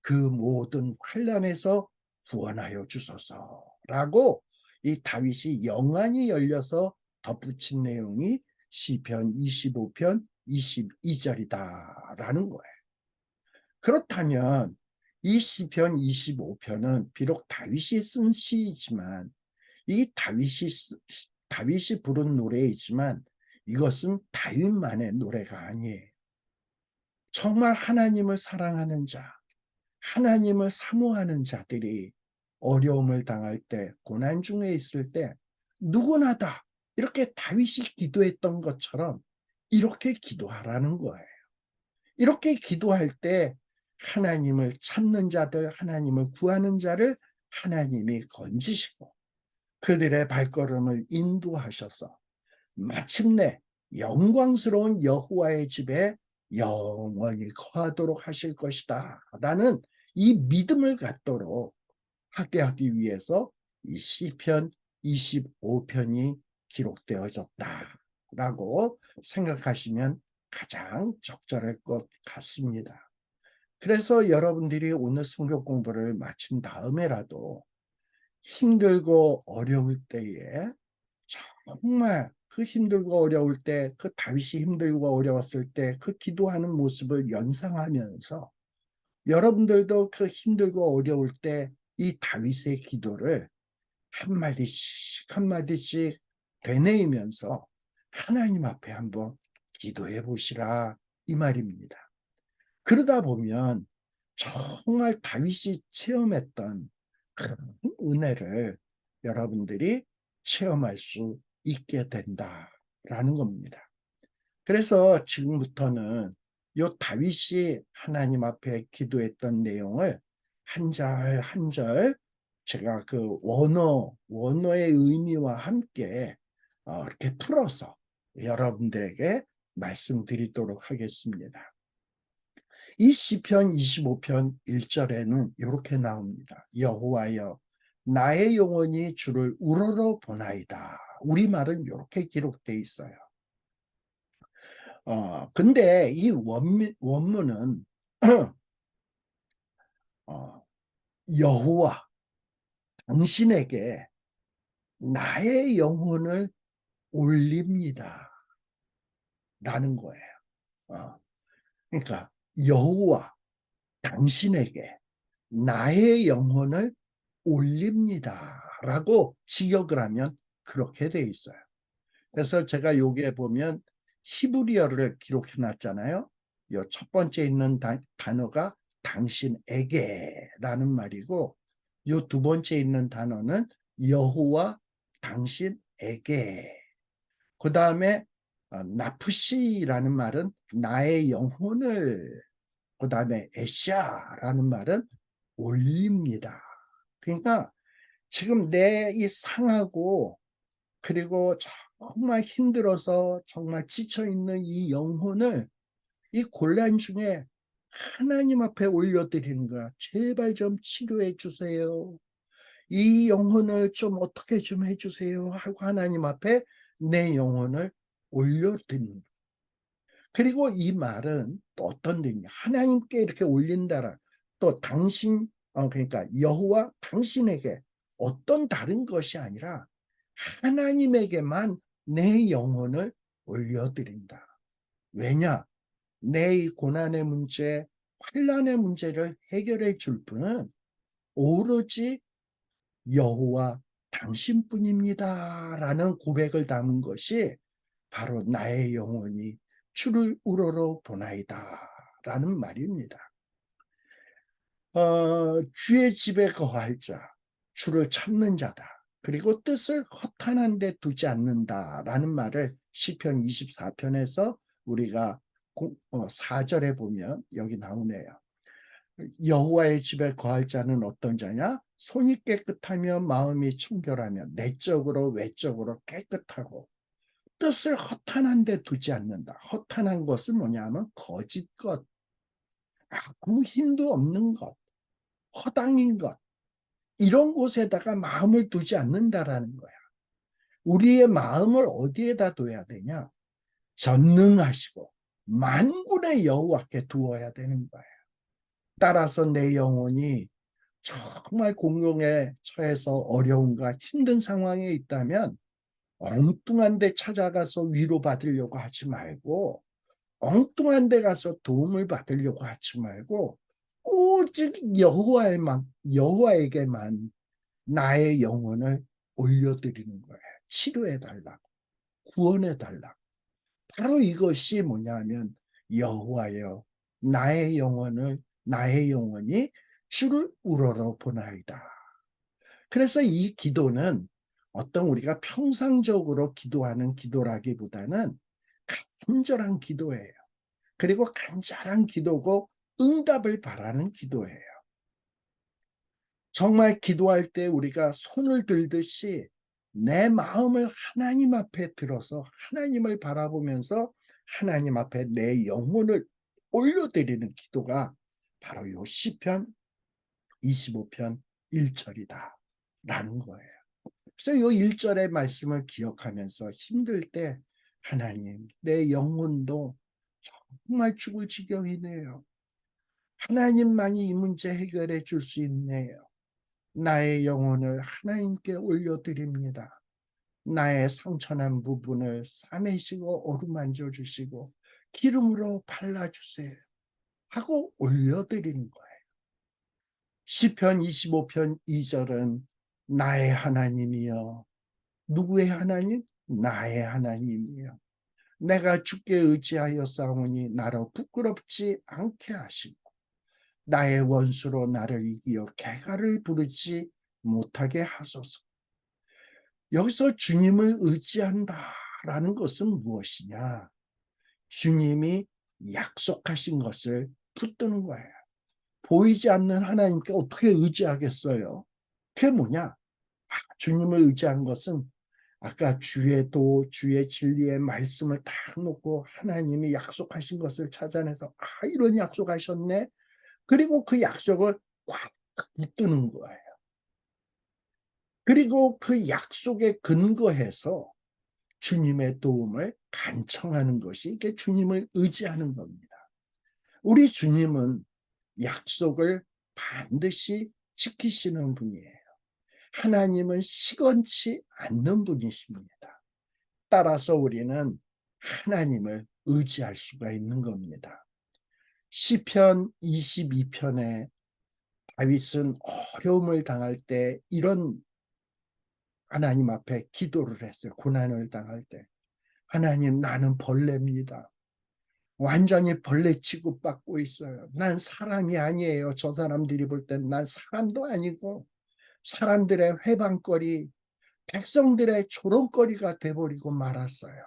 [SPEAKER 1] 그 모든 환난에서 구원하여 주소서라고 이 다윗이 영안이 열려서 덧붙인 내용이 시편 25편 22절이다라는 거예요. 그렇다면 이 시편 25편은 비록 다윗이 쓴 시이지만, 이 다윗이 부른 노래이지만 이것은 다윗만의 노래가 아니에요. 정말 하나님을 사랑하는 자, 하나님을 사모하는 자들이 어려움을 당할 때, 고난 중에 있을 때 누구나 다 이렇게 다윗이 기도했던 것처럼 이렇게 기도하라는 거예요. 이렇게 기도할 때 하나님을 찾는 자들, 하나님을 구하는 자를 하나님이 건지시고 그들의 발걸음을 인도하셔서 마침내 영광스러운 여호와의 집에 영원히 거하도록 하실 것이다 라는 이 믿음을 갖도록 하게 하기 위해서 이 시편 25편이 기록되어졌다라고 생각하시면 가장 적절할 것 같습니다. 그래서 여러분들이 오늘 성경 공부를 마친 다음에라도 힘들고 어려울 때에, 정말 그 힘들고 어려울 때, 그 다윗이 힘들고 어려웠을 때 그 기도하는 모습을 연상하면서 여러분들도 그 힘들고 어려울 때 이 다윗의 기도를 한마디씩 한마디씩 되뇌이면서 하나님 앞에 한번 기도해 보시라 이 말입니다. 그러다 보면 정말 다윗이 체험했던 큰 은혜를 여러분들이 체험할 수 있게 된다라는 겁니다. 그래서 지금부터는 요 다윗이 하나님 앞에 기도했던 내용을 한 절 한 절 제가 그 원어의 의미와 함께 이렇게 풀어서 여러분들에게 말씀드리도록 하겠습니다. 이 시편 25편 1절에는 이렇게 나옵니다. 여호와여 나의 영혼이 주를 우러러 보나이다. 우리말은 이렇게 기록되어 있어요. 근데 이 원문은 어, 여호와 당신에게 나의 영혼을 올립니다. 라는 거예요. 그러니까 여호와 당신에게 나의 영혼을 올립니다. 라고 직역을 하면 그렇게 돼 있어요. 그래서 제가 여기에 보면 히브리어를 기록해 놨잖아요. 이 첫 번째 있는 단어가 당신에게라는 말이고 이 두 번째 있는 단어는 여호와 당신에게. 그 다음에 나프시라는 말은 나의 영혼을, 그 다음에 에샤라는 말은 올립니다. 그러니까 지금 내 이 상하고 그리고 정말 힘들어서 정말 지쳐있는 이 영혼을 이 곤란 중에 하나님 앞에 올려드리는 거야. 제발 좀 치료해 주세요. 이 영혼을 좀 어떻게 좀 해주세요 하고 하나님 앞에 내 영혼을 올려드리는 거야. 그리고 이 말은 또 어떤 데냐, 하나님께 이렇게 올린다라, 또 당신 그러니까 여호와 당신에게 어떤 다른 것이 아니라 하나님에게만 내 영혼을 올려드린다. 왜냐? 내 고난의 문제, 환난의 문제를 해결해 줄 분은 오로지 여호와 당신뿐입니다. 라는 고백을 담은 것이 바로 나의 영혼이 주를 우러러 보나이다. 라는 말입니다. 주의 집에 거할 자, 주를 찾는 자다. 그리고 뜻을 허탄한 데 두지 않는다라는 말을 시편 24편에서 우리가 4절에 보면 여기 나오네요. 여호와의 집에 거할 자는 어떤 자냐? 손이 깨끗하며 마음이 청결하며 내적으로 외적으로 깨끗하고 뜻을 허탄한 데 두지 않는다. 허탄한 것은 뭐냐면 거짓 것, 아무 힘도 없는 것, 허당인 것, 이런 곳에다가 마음을 두지 않는다라는 거야. 우리의 마음을 어디에다 둬야 되냐? 전능하시고 만군의 여호와께 두어야 되는 거예요. 따라서 내 영혼이 정말 공경에 처해서 어려움과 힘든 상황에 있다면 엉뚱한 데 찾아가서 위로받으려고 하지 말고, 엉뚱한 데 가서 도움을 받으려고 하지 말고 오직 여호와에게만 나의 영혼을 올려드리는 거예요. 치료해달라고, 구원해달라고. 바로 이것이 뭐냐면 여호와여 나의 영혼이 주를 우러러 보나이다. 그래서 이 기도는 어떤 우리가 평상적으로 기도하는 기도라기보다는 간절한 기도예요. 그리고 간절한 기도고 응답을 바라는 기도예요. 정말 기도할 때 우리가 손을 들듯이 내 마음을 하나님 앞에 들어서 하나님을 바라보면서 하나님 앞에 내 영혼을 올려드리는 기도가 바로 이 시편 25편 1절이다 라는 거예요. 그래서 이 1절의 말씀을 기억하면서 힘들 때 하나님, 내 영혼도 정말 죽을 지경이네요. 하나님만이 이 문제 해결해 줄 수 있네요. 나의 영혼을 하나님께 올려드립니다. 나의 상처난 부분을 싸매시고 어루만져 주시고 기름으로 발라주세요 하고 올려드리는 거예요. 시편 25편 2절은 나의 하나님이여. 누구의 하나님? 나의 하나님이여. 내가 주께 의지하여 싸우니 나로 부끄럽지 않게 하시고 나의 원수로 나를 이기어 개가를 부르지 못하게 하소서. 여기서 주님을 의지한다라는 것은 무엇이냐? 주님이 약속하신 것을 붙드는 거예요. 보이지 않는 하나님께 어떻게 의지하겠어요? 그게 뭐냐? 주님을 의지한 것은 아까 주의 도, 주의 진리의 말씀을 딱 놓고 하나님이 약속하신 것을 찾아내서 이런 약속하셨네? 그리고 그 약속을 꽉 붙드는 거예요. 그리고 그 약속에 근거해서 주님의 도움을 간청하는 것이 이게 주님을 의지하는 겁니다. 우리 주님은 약속을 반드시 지키시는 분이에요. 하나님은 시건치 않는 분이십니다. 따라서 우리는 하나님을 의지할 수가 있는 겁니다. 시편 22편에 다윗은 어려움을 당할 때 이런 하나님 앞에 기도를 했어요. 고난을 당할 때. 하나님, 나는 벌레입니다. 완전히 벌레 취급받고 있어요. 난 사람이 아니에요. 저 사람들이 볼 땐 난 사람도 아니고 사람들의 회방거리, 백성들의 조롱거리가 돼버리고 말았어요.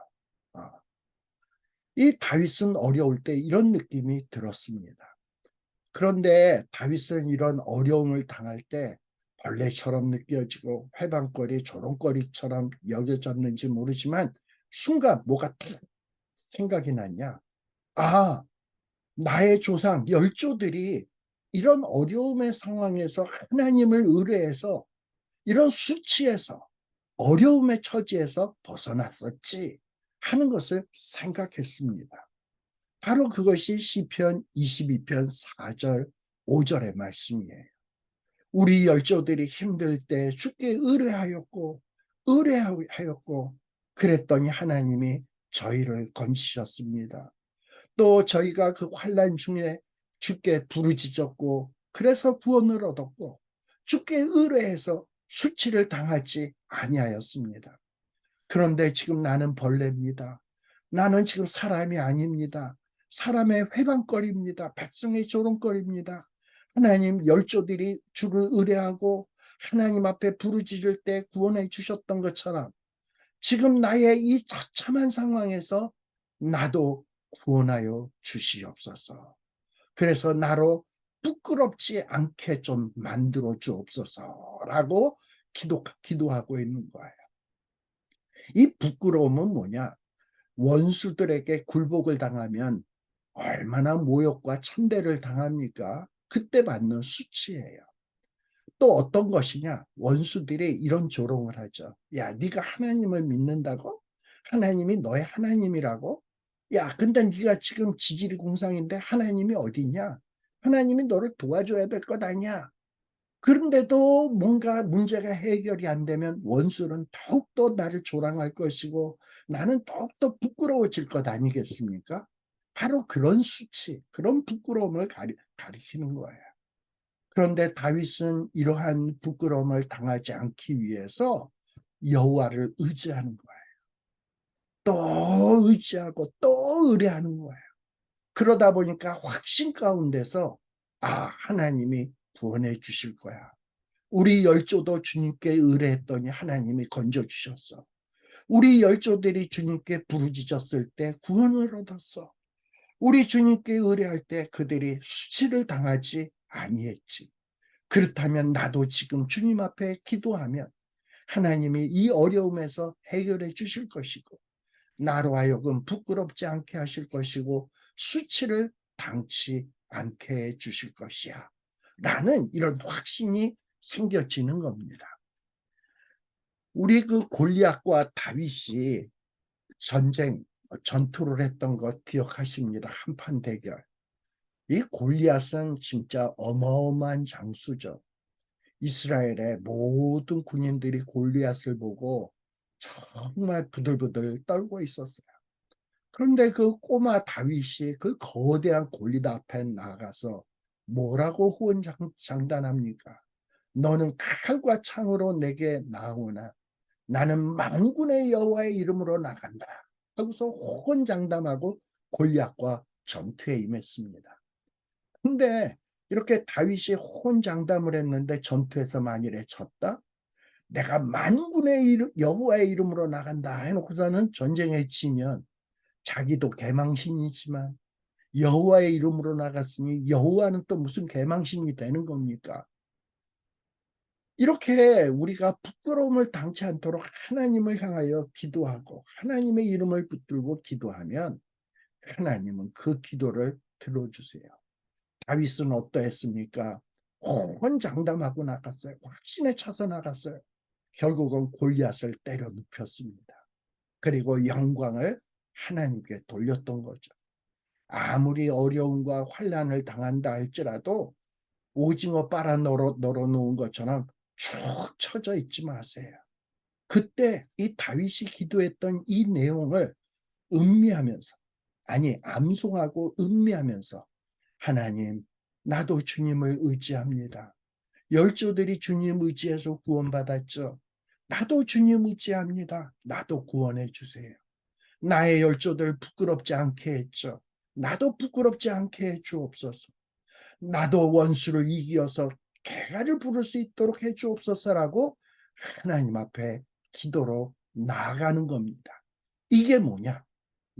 [SPEAKER 1] 이 다윗은 어려울 때 이런 느낌이 들었습니다. 그런데 다윗은 이런 어려움을 당할 때 벌레처럼 느껴지고 회방거리, 조롱거리처럼 여겨졌는지 모르지만 순간 뭐가 탁 생각이 났냐? 나의 조상 열조들이 이런 어려움의 상황에서 하나님을 의뢰해서 이런 수치에서 어려움의 처지에서 벗어났었지 하는 것을 생각했습니다. 바로 그것이 시편 22편 4절 5절의 말씀이에요. 우리 열조들이 힘들 때 주께 의뢰하였고 그랬더니 하나님이 저희를 건지셨습니다. 또 저희가 그 환난 중에 주께 부르짖었고 그래서 구원을 얻었고 주께 의뢰해서 수치를 당하지 아니하였습니다. 그런데 지금 나는 벌레입니다. 나는 지금 사람이 아닙니다. 사람의 회방거리입니다. 백성의 조롱거리입니다. 하나님 열조들이 주를 의뢰하고 하나님 앞에 부르짖을 때 구원해 주셨던 것처럼 지금 나의 이 처참한 상황에서 나도 구원하여 주시옵소서. 그래서 나로 부끄럽지 않게 좀 만들어 주옵소서라고 기도하고 있는 거예요. 이 부끄러움은 뭐냐? 원수들에게 굴복을 당하면 얼마나 모욕과 천대를 당합니까? 그때 받는 수치예요. 또 어떤 것이냐? 원수들이 이런 조롱을 하죠. 야, 네가 하나님을 믿는다고? 하나님이 너의 하나님이라고? 야, 근데 네가 지금 지질이 공상인데 하나님이 어디냐? 하나님이 너를 도와줘야 될 것 아니야? 그런데도 뭔가 문제가 해결이 안 되면 원수는 더욱더 나를 조랑할 것이고 나는 더욱더 부끄러워질 것 아니겠습니까? 바로 그런 수치, 그런 부끄러움을 가리키는 거예요. 그런데 다윗은 이러한 부끄러움을 당하지 않기 위해서 여호와를 의지하는 거예요. 또 의지하고 또 의뢰하는 거예요. 그러다 보니까 확신 가운데서 하나님이 구원해 주실 거야. 우리 열조도 주님께 의뢰했더니 하나님이 건져주셨어. 우리 열조들이 주님께 부르짖었을 때 구원을 얻었어. 우리 주님께 의뢰할 때 그들이 수치를 당하지 아니했지. 그렇다면 나도 지금 주님 앞에 기도하면 하나님이 이 어려움에서 해결해 주실 것이고 나로 하여금 부끄럽지 않게 하실 것이고 수치를 당치 않게 해 주실 것이야. 라는 이런 확신이 생겨지는 겁니다. 우리 그 골리앗과 다윗이 전투를 했던 것 기억하십니다. 한판 대결. 이 골리앗은 진짜 어마어마한 장수죠. 이스라엘의 모든 군인들이 골리앗을 보고 정말 부들부들 떨고 있었어요. 그런데 그 꼬마 다윗이 그 거대한 골리앗 앞에 나가서 뭐라고 호언장단합니까? 너는 칼과 창으로 내게 나오나 나는 만군의 여호와의 이름으로 나간다. 하고서 호언장담하고 골리앗과 전투에 임했습니다. 근데 이렇게 다윗이 호언장담을 했는데 전투에서 만일에 졌다? 내가 만군의 여호와의 이름으로 나간다 해놓고서는 전쟁에 지면 자기도 개망신이지만 여호와의 이름으로 나갔으니 여호와는 또 무슨 개망신이 되는 겁니까? 이렇게 우리가 부끄러움을 당치 않도록 하나님을 향하여 기도하고 하나님의 이름을 붙들고 기도하면 하나님은 그 기도를 들어주세요. 다윗은 어떠했습니까? 온 장담하고 나갔어요. 확신에 차서 나갔어요. 결국은 골리앗을 때려 눕혔습니다. 그리고 영광을 하나님께 돌렸던 거죠. 아무리 어려움과 환난을 당한다 할지라도 오징어 빨아 널어 놓은 것처럼 쭉 처져 있지 마세요. 그때 이 다윗이 기도했던 이 내용을 음미하면서, 아니 암송하고 음미하면서, 하나님, 나도 주님을 의지합니다. 열조들이 주님 의지해서 구원받았죠. 나도 주님 의지합니다. 나도 구원해 주세요. 나의 열조들 부끄럽지 않게 했죠. 나도 부끄럽지 않게 해 주옵소서. 나도 원수를 이기어서 개가를 부를 수 있도록 해 주옵소서라고 하나님 앞에 기도로 나아가는 겁니다. 이게 뭐냐?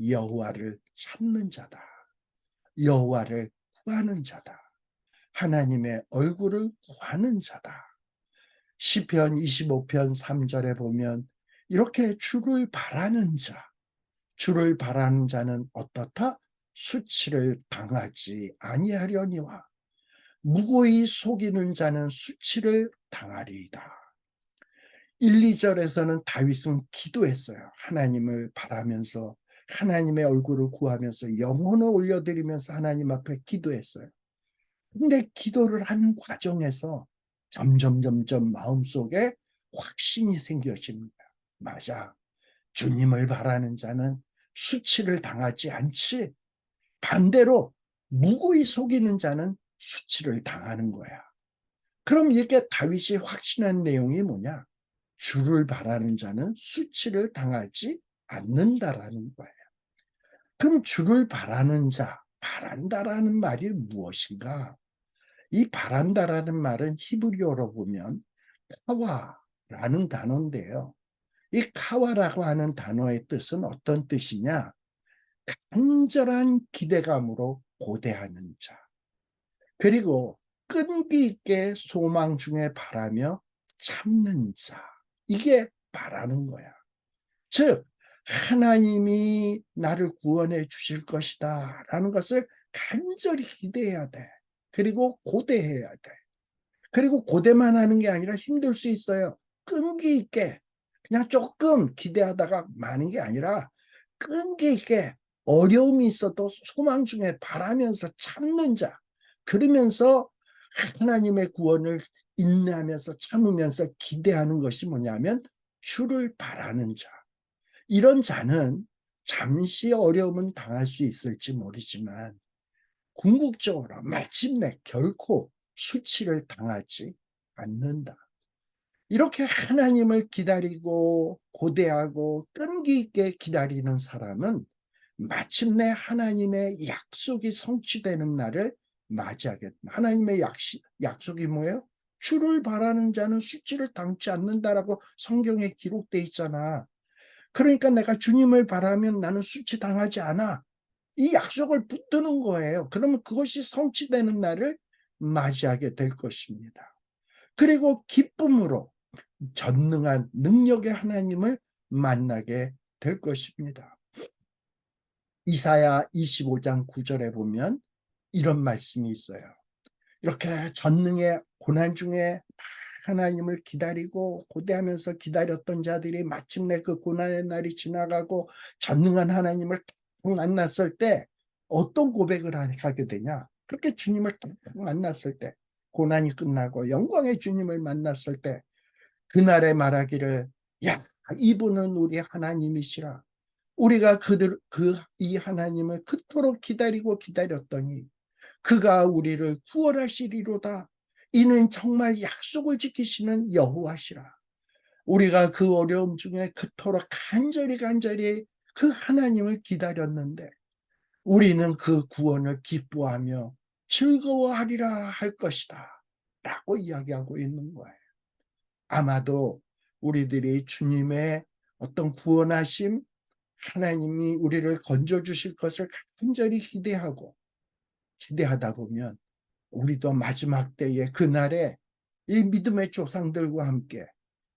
[SPEAKER 1] 여호와를 찾는 자다. 여호와를 구하는 자다. 하나님의 얼굴을 구하는 자다. 시편 25편 3절에 보면 이렇게 주를 바라는 자, 주를 바라는 자는 어떻다? 수치를 당하지 아니하려니와 무고히 속이는 자는 수치를 당하리이다. 1, 2절에서는 다윗은 기도했어요. 하나님을 바라면서 하나님의 얼굴을 구하면서 영혼을 올려드리면서 하나님 앞에 기도했어요. 근데 기도를 하는 과정에서 점점 마음속에 확신이 생겨집니다. 맞아. 주님을 바라는 자는 수치를 당하지 않지. 반대로 무고히 속이는 자는 수치를 당하는 거야. 그럼 이렇게 다윗이 확신한 내용이 뭐냐? 주를 바라는 자는 수치를 당하지 않는다라는 거예요. 그럼 주를 바라는 자, 바란다라는 말이 무엇인가? 이 바란다라는 말은 히브리어로 보면 카와라는 단어인데요. 이 카와라고 하는 단어의 뜻은 어떤 뜻이냐? 간절한 기대감으로 고대하는 자. 그리고 끈기 있게 소망 중에 바라며 참는 자. 이게 바라는 거야. 즉 하나님이 나를 구원해 주실 것이다 라는 것을 간절히 기대해야 돼. 그리고 고대해야 돼. 그리고 고대만 하는 게 아니라 힘들 수 있어요. 끈기 있게 그냥 조금 기대하다가 마는 게 아니라 끈기 있게 어려움이 있어도 소망 중에 바라면서 참는 자. 그러면서 하나님의 구원을 인내하면서 참으면서 기대하는 것이 뭐냐면 주를 바라는 자. 이런 자는 잠시 어려움은 당할 수 있을지 모르지만 궁극적으로 마침내 결코 수치를 당하지 않는다. 이렇게 하나님을 기다리고 고대하고 끈기 있게 기다리는 사람은 마침내 하나님의 약속이 성취되는 날을 맞이하겠다. 하나님의 약속이 뭐예요? 주를 바라는 자는 수치를 당치 않는다라고 성경에 기록돼 있잖아. 그러니까 내가 주님을 바라면 나는 수치 당하지 않아. 이 약속을 붙드는 거예요. 그러면 그것이 성취되는 날을 맞이하게 될 것입니다. 그리고 기쁨으로 전능한 능력의 하나님을 만나게 될 것입니다. 이사야 25장 9절에 보면 이런 말씀이 있어요. 이렇게 전능의 고난 중에 하나님을 기다리고 고대하면서 기다렸던 자들이 마침내 그 고난의 날이 지나가고 전능한 하나님을 만났을 때 어떤 고백을 하게 되냐? 그렇게 주님을 만났을 때, 고난이 끝나고 영광의 주님을 만났을 때 그날에 말하기를, 야, 이분은 우리 하나님이시라. 우리가 이 하나님을 그토록 기다리고 기다렸더니 그가 우리를 구원하시리로다. 이는 정말 약속을 지키시는 여호와시라. 우리가 그 어려움 중에 그토록 간절히 그 하나님을 기다렸는데 우리는 그 구원을 기뻐하며 즐거워하리라 할 것이다 라고 이야기하고 있는 거예요. 아마도 우리들이 주님의 어떤 구원하심, 하나님이 우리를 건져주실 것을 간절히 기대하고 기대하다 보면 우리도 마지막 때에 그날에 이 믿음의 조상들과 함께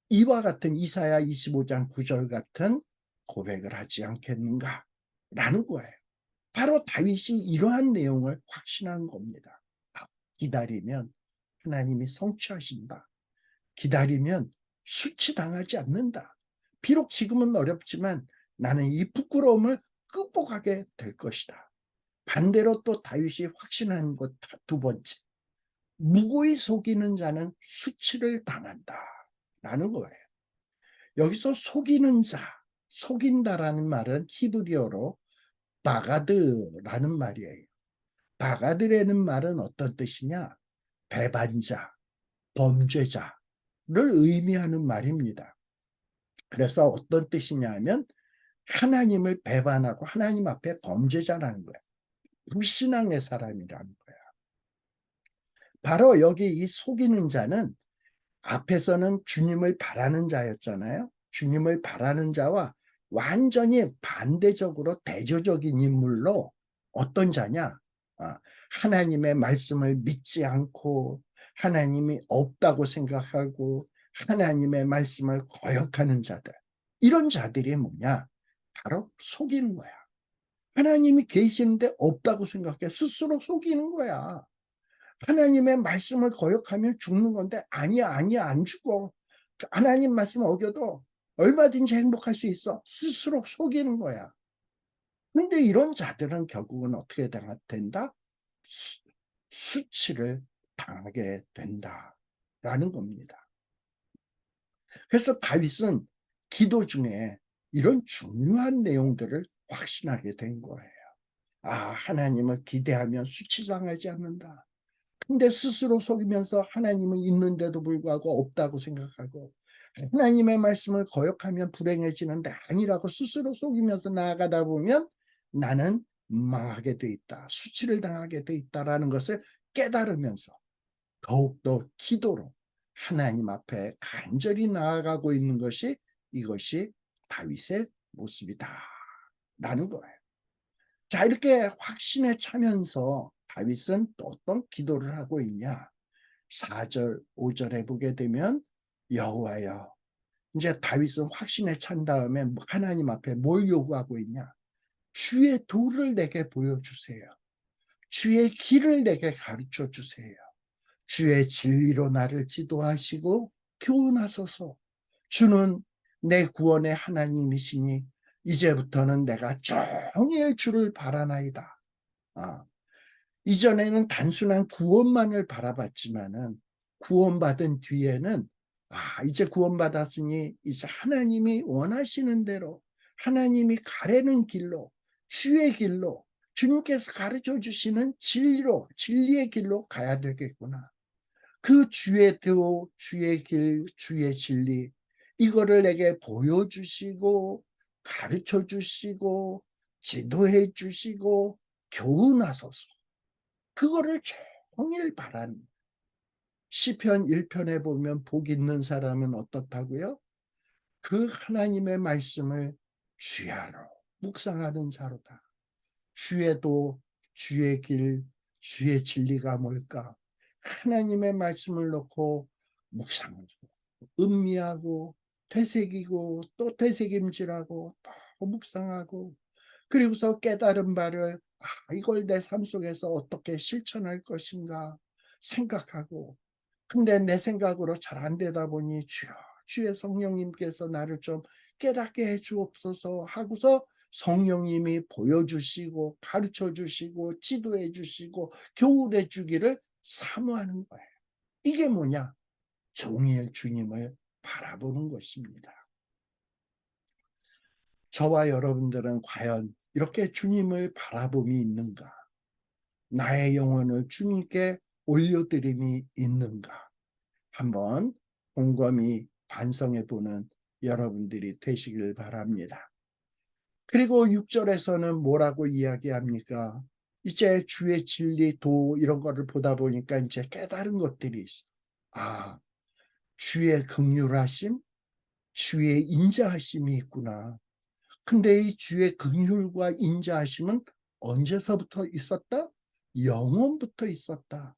[SPEAKER 1] 이와 같은 이사야 25장 9절 같은 고백을 하지 않겠는가라는 거예요. 바로 다윗이 이러한 내용을 확신한 겁니다. 기다리면 하나님이 성취하신다. 기다리면 수치당하지 않는다. 비록 지금은 어렵지만 나는 이 부끄러움을 극복하게 될 것이다. 반대로 또 다윗이 확신한 것 두 번째, 무고히 속이는 자는 수치를 당한다 라는 거예요. 여기서 속이는 자, 속인다라는 말은 히브리어로 바가드라는 말이에요. 바가드라는 말은 어떤 뜻이냐? 배반자, 범죄자를 의미하는 말입니다. 그래서 어떤 뜻이냐면 하나님을 배반하고 하나님 앞에 범죄자라는 거예요. 불신앙의 사람이라는 거예요. 바로 여기 이 속이는 자는 앞에서는 주님을 바라는 자였잖아요. 주님을 바라는 자와 완전히 반대적으로 대조적인 인물로 어떤 자냐? 하나님의 말씀을 믿지 않고 하나님이 없다고 생각하고 하나님의 말씀을 거역하는 자들. 이런 자들이 뭐냐? 바로 속이는 거야. 하나님이 계시는데 없다고 생각해 스스로 속이는 거야. 하나님의 말씀을 거역하면 죽는 건데 아니야 안 죽어. 하나님 말씀 어겨도 얼마든지 행복할 수 있어. 스스로 속이는 거야. 근데 이런 자들은 결국은 어떻게 된다? 수치를 당하게 된다라는 겁니다. 그래서 다윗은 기도 중에 이런 중요한 내용들을 확신하게 된 거예요. 하나님을 기대하면 수치당하지 않는다. 근데 스스로 속이면서 하나님은 있는데도 불구하고 없다고 생각하고 하나님의 말씀을 거역하면 불행해지는데 아니라고 스스로 속이면서 나아가다 보면 나는 망하게 돼 있다. 수치를 당하게 돼 있다라는 것을 깨달으면서 더욱더 기도로 하나님 앞에 간절히 나아가고 있는 것이 이것이 다윗의 모습이다. 라는 거예요. 자, 이렇게 확신에 차면서 다윗은 또 어떤 기도를 하고 있냐? 4절, 5절에 보게 되면 여호와여, 이제 다윗은 확신에 찬 다음에 하나님 앞에 뭘 요구하고 있냐? 주의 도를 내게 보여주세요. 주의 길을 내게 가르쳐 주세요. 주의 진리로 나를 지도하시고 교훈하소서. 주는 내 구원의 하나님이시니 이제부터는 내가 종일 주를 바라나이다. 이전에는 단순한 구원만을 바라봤지만은 구원받은 뒤에는 이제 구원받았으니 이제 하나님이 원하시는 대로 하나님이 가라는 길로 주의 길로 주님께서 가르쳐 주시는 진리의 길로 가야 되겠구나. 그 주의 도, 주의 길, 주의 진리 이거를 내게 보여주시고 가르쳐 주시고 지도해 주시고 교훈하소서. 그거를 종일 바라는 시편 1편에 보면 복 있는 사람은 어떻다고요? 그 하나님의 말씀을 주야로 묵상하는 자로다. 주의 도, 주의 길, 주의 진리가 뭘까? 하나님의 말씀을 놓고 묵상하고 음미하고 되새기고 또 되새김질하고 또 묵상하고 그리고서 깨달은 바를 이걸 내 삶 속에서 어떻게 실천할 것인가 생각하고 근데 내 생각으로 잘 안 되다 보니 주의 성령님께서 나를 좀 깨닫게 해 주옵소서 하고서 성령님이 보여주시고 가르쳐 주시고 지도해 주시고 교훈해 주기를 사모하는 거예요. 이게 뭐냐? 종일 주님을 바라보는 것입니다. 저와 여러분들은 과연 이렇게 주님을 바라봄이 있는가? 나의 영혼을 주님께 올려드림이 있는가? 한번 곰곰이 반성해 보는 여러분들이 되시길 바랍니다. 그리고 6절에서는 뭐라고 이야기합니까? 이제 주의 진리, 도 이런 거를 보다 보니까 이제 깨달은 것들이 있어. 주의 긍휼하심, 주의 인자하심이 있구나. 근데 이 주의 긍휼과 인자하심은 언제서부터 있었다? 영원부터 있었다.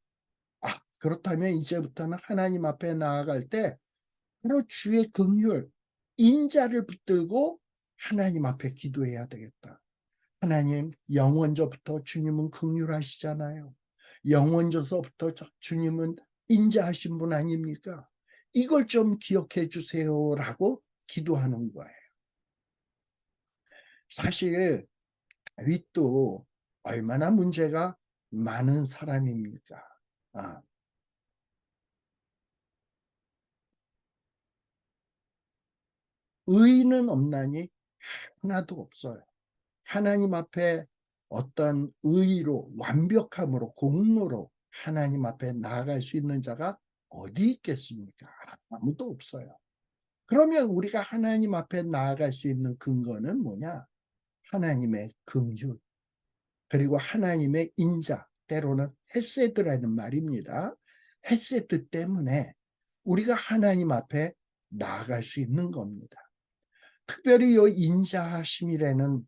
[SPEAKER 1] 그렇다면 이제부터는 하나님 앞에 나아갈 때 바로 주의 긍휼, 인자를 붙들고 하나님 앞에 기도해야 되겠다. 하나님, 영원저부터 주님은 긍휼하시잖아요. 영원저서부터 주님은 인자하신 분 아닙니까? 이걸 좀 기억해 주세요라고 기도하는 거예요. 사실 다윗도 얼마나 문제가 많은 사람입니까? 의인은 없나니 하나도 없어요. 하나님 앞에 어떤 의로, 완벽함으로, 공로로 하나님 앞에 나아갈 수 있는 자가 어디 있겠습니까? 아무도 없어요. 그러면 우리가 하나님 앞에 나아갈 수 있는 근거는 뭐냐? 하나님의 긍휼, 그리고 하나님의 인자, 때로는 헤세드라는 말입니다. 헤세드 때문에 우리가 하나님 앞에 나아갈 수 있는 겁니다. 특별히 이 인자하심이라는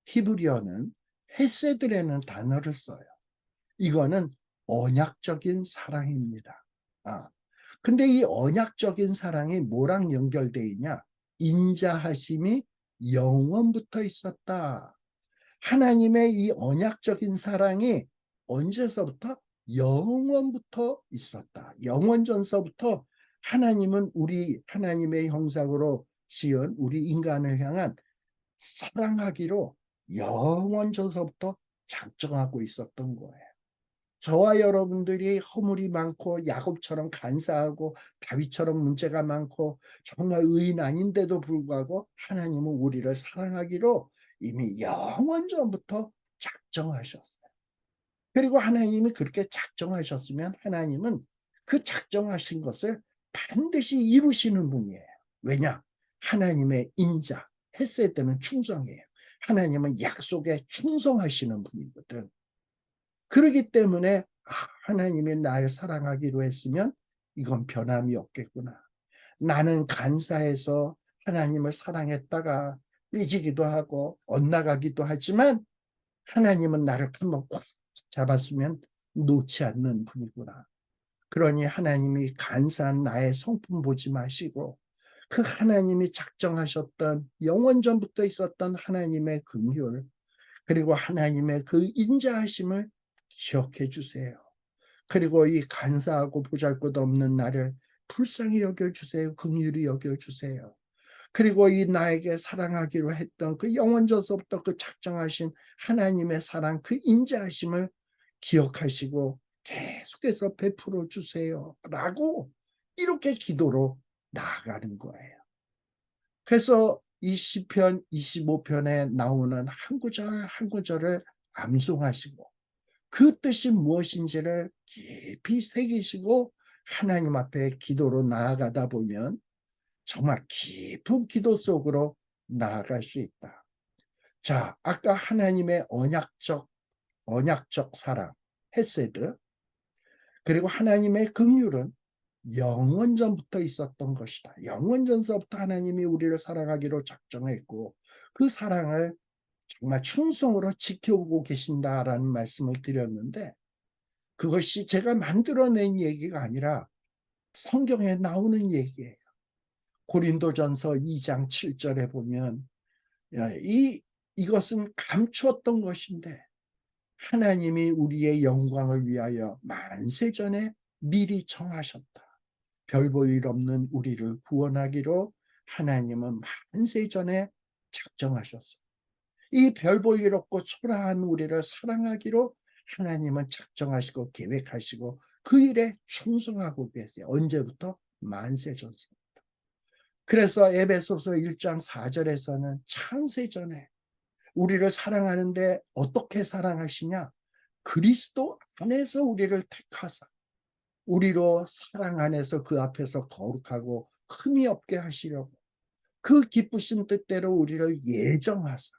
[SPEAKER 1] 히브리어는 헤세드라는 단어를 써요. 이거는 언약적인 사랑입니다. 근데 이 언약적인 사랑이 뭐랑 연결되어 있냐? 인자하심이 영원부터 있었다. 하나님의 이 언약적인 사랑이 언제서부터? 영원부터 있었다. 영원전서부터 하나님은 우리 하나님의 형상으로 지은 우리 인간을 향한 사랑하기로 영원전서부터 작정하고 있었던 거예요. 저와 여러분들이 허물이 많고 야곱처럼 간사하고 다윗처럼 문제가 많고 정말 의인 아닌데도 불구하고 하나님은 우리를 사랑하기로 이미 영원전부터 작정하셨어요. 그리고 하나님이 그렇게 작정하셨으면 하나님은 그 작정하신 것을 반드시 이루시는 분이에요. 왜냐? 하나님의 인자, 했을 때는 충성이에요. 하나님은 약속에 충성하시는 분이거든. 그렇기 때문에 하나님이 날 사랑하기로 했으면 이건 변함이 없겠구나. 나는 간사해서 하나님을 사랑했다가 삐지기도 하고 엇나가기도 하지만 하나님은 나를 한번 꽉 잡았으면 놓지 않는 분이구나. 그러니 하나님이 간사한 나의 성품 보지 마시고 그 하나님이 작정하셨던 영원전부터 있었던 하나님의 긍휼, 그리고 하나님의 그 인자하심을 기억해 주세요. 그리고 이 간사하고 보잘것없는 나를 불쌍히 여겨주세요. 긍휼히 여겨주세요. 그리고 이 나에게 사랑하기로 했던 그 영원전서부터 그 작정하신 하나님의 사랑, 그 인자하심을 기억하시고 계속해서 베풀어 주세요. 라고 이렇게 기도로 나아가는 거예요. 그래서 이 시편 25편에 나오는 한 구절 한 구절을 암송하시고 그 뜻이 무엇인지를 깊이 새기시고 하나님 앞에 기도로 나아가다 보면 정말 깊은 기도 속으로 나아갈 수 있다. 자, 아까 하나님의 언약적 사랑, 헤세드, 그리고 하나님의 긍휼은 영원전부터 있었던 것이다. 영원전서부터 하나님이 우리를 사랑하기로 작정했고 그 사랑을 정말 충성으로 지켜오고 계신다라는 말씀을 드렸는데 그것이 제가 만들어낸 얘기가 아니라 성경에 나오는 얘기예요. 고린도전서 2장 7절에 보면 이것은 감추었던 것인데 하나님이 우리의 영광을 위하여 만세전에 미리 정하셨다. 별 볼 일 없는 우리를 구원하기로 하나님은 만세전에 작정하셨어요. 이 별 볼 일 없고 초라한 우리를 사랑하기로 하나님은 작정하시고 계획하시고 그 일에 충성하고 계세요. 언제부터? 만세전서부터. 그래서 에베소서 1장 4절에서는 창세전에 우리를 사랑하는데 어떻게 사랑하시냐? 그리스도 안에서 우리를 택하사 우리로 사랑 안에서 그 앞에서 거룩하고 흠이 없게 하시려고 그 기쁘신 뜻대로 우리를 예정하사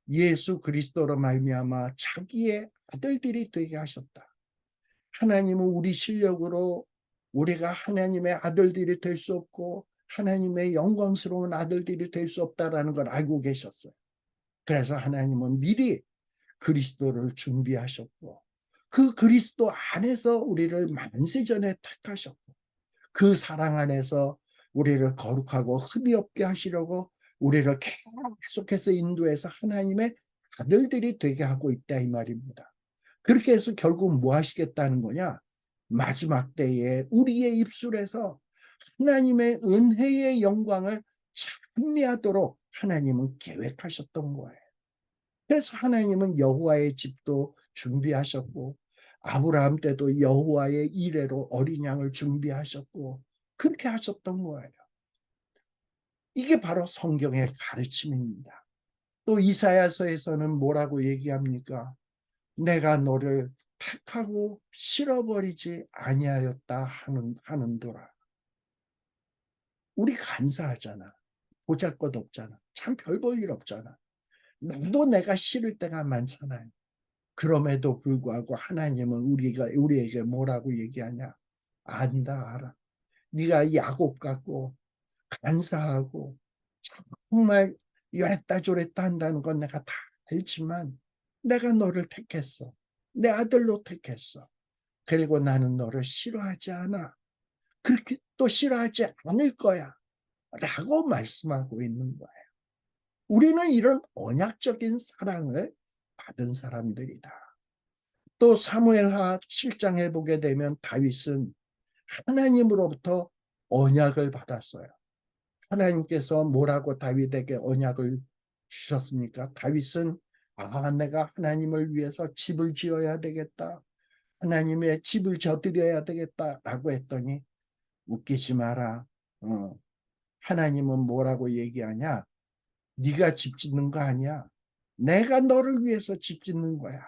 [SPEAKER 1] 예수 그리스도로 말미암아 자기의 아들들이 되게 하셨다. 하나님은 우리 실력으로 우리가 하나님의 아들들이 될 수 없고 하나님의 영광스러운 아들들이 될 수 없다라는 걸 알고 계셨어요. 그래서 하나님은 미리 그리스도를 준비하셨고 그 그리스도 안에서 우리를 만세전에 택하셨고 그 사랑 안에서 우리를 거룩하고 흠이 없게 하시려고 우리를 계속해서 인도해서 하나님의 아들들이 되게 하고 있다 이 말입니다. 그렇게 해서 결국 뭐 하시겠다는 거냐? 마지막 때에 우리의 입술에서 하나님의 은혜의 영광을 찬미하도록 하나님은 계획하셨던 거예요. 그래서 하나님은 여호와의 집도 준비하셨고 아브라함 때도 여호와의 이레로 어린 양을 준비하셨고 그렇게 하셨던 거예요. 이게 바로 성경의 가르침입니다. 또 이사야서에서는 뭐라고 얘기합니까? 내가 너를 택하고 실어버리지 아니하였다 하는도라. 우리 간사하잖아. 보잘것없잖아. 참 별 볼 일 없잖아. 나도 내가 싫을 때가 많잖아요. 그럼에도 불구하고 하나님은 우리에게 뭐라고 얘기하냐? 안다 알아. 네가 야곱 같고 간사하고 정말 이랬다 저랬다 한다는 건 내가 다 알지만 내가 너를 택했어. 내 아들로 택했어. 그리고 나는 너를 싫어하지 않아. 그렇게 또 싫어하지 않을 거야. 라고 말씀하고 있는 거예요. 우리는 이런 언약적인 사랑을 받은 사람들이다. 또 사무엘하 7장에 보게 되면 다윗은 하나님으로부터 언약을 받았어요. 하나님께서 뭐라고 다윗에게 언약을 주셨습니까? 다윗은 내가 하나님을 위해서 집을 지어야 되겠다. 하나님의 집을 져드려야 되겠다라고 했더니 웃기지 마라. 하나님은 뭐라고 얘기하냐? 네가 집 짓는 거 아니야. 내가 너를 위해서 집 짓는 거야.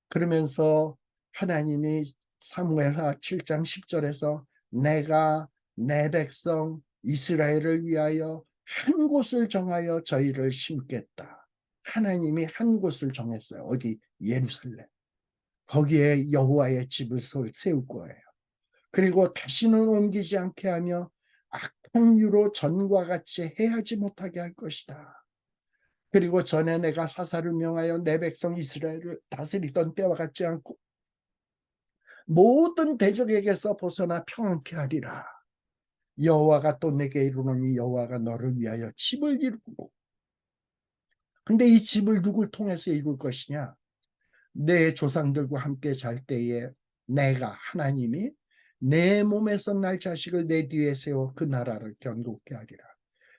[SPEAKER 1] 그러면서 하나님이 사무엘하 7장 10절에서 내가 내 백성 이스라엘을 위하여 한 곳을 정하여 저희를 심겠다. 하나님이 한 곳을 정했어요. 어디? 예루살렘. 거기에 여호와의 집을 세울 거예요. 그리고 다시는 옮기지 않게 하며 악한 유로 전과 같이 해하지 못하게 할 것이다. 그리고 전에 내가 사사를 명하여 내 백성 이스라엘을 다스리던 때와 같지 않고 모든 대적에게서 벗어나 평안케 하리라. 여호와가 또 내게 이르노니 여호와가 너를 위하여 집을 이루고 근데 이 집을 누굴 통해서 이룰 것이냐? 내 조상들과 함께 잘 때에 내가 하나님이 내 몸에서 날 자식을 내 뒤에 세워 그 나라를 견고케 하리라.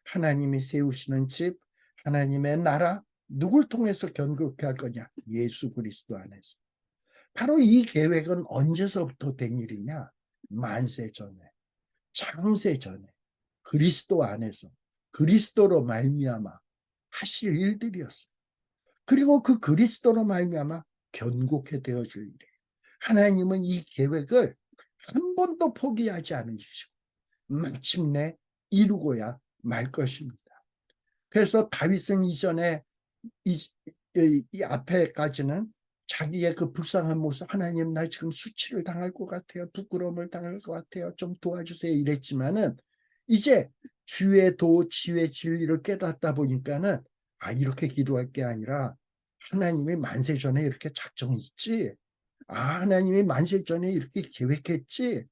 [SPEAKER 1] 하나님이 세우시는 집, 하나님의 나라 누굴 통해서 견고케 할 거냐? 예수 그리스도 안에서. 바로 이 계획은 언제서부터 된 일이냐? 만세 전에, 창세 전에, 그리스도 안에서, 그리스도로 말미암아 하실 일들이었어요. 그리고 그 그리스도로 말미암아 견고케 되어질 일이에요. 하나님은 이 계획을 한 번도 포기하지 않으시고 마침내 이루고야 말 것입니다. 그래서 다윗은 이전에 이 앞에까지는 자기의 그 불쌍한 모습, 하나님 나 지금 수치를 당할 것 같아요. 부끄러움을 당할 것 같아요. 좀 도와주세요 이랬지만은 이제 주의 도 지의 진리를 깨닫다 보니까는 이렇게 기도할 게 아니라 하나님이 만세 전에 이렇게 작정했지. 하나님이 만세 전에 이렇게 계획했지.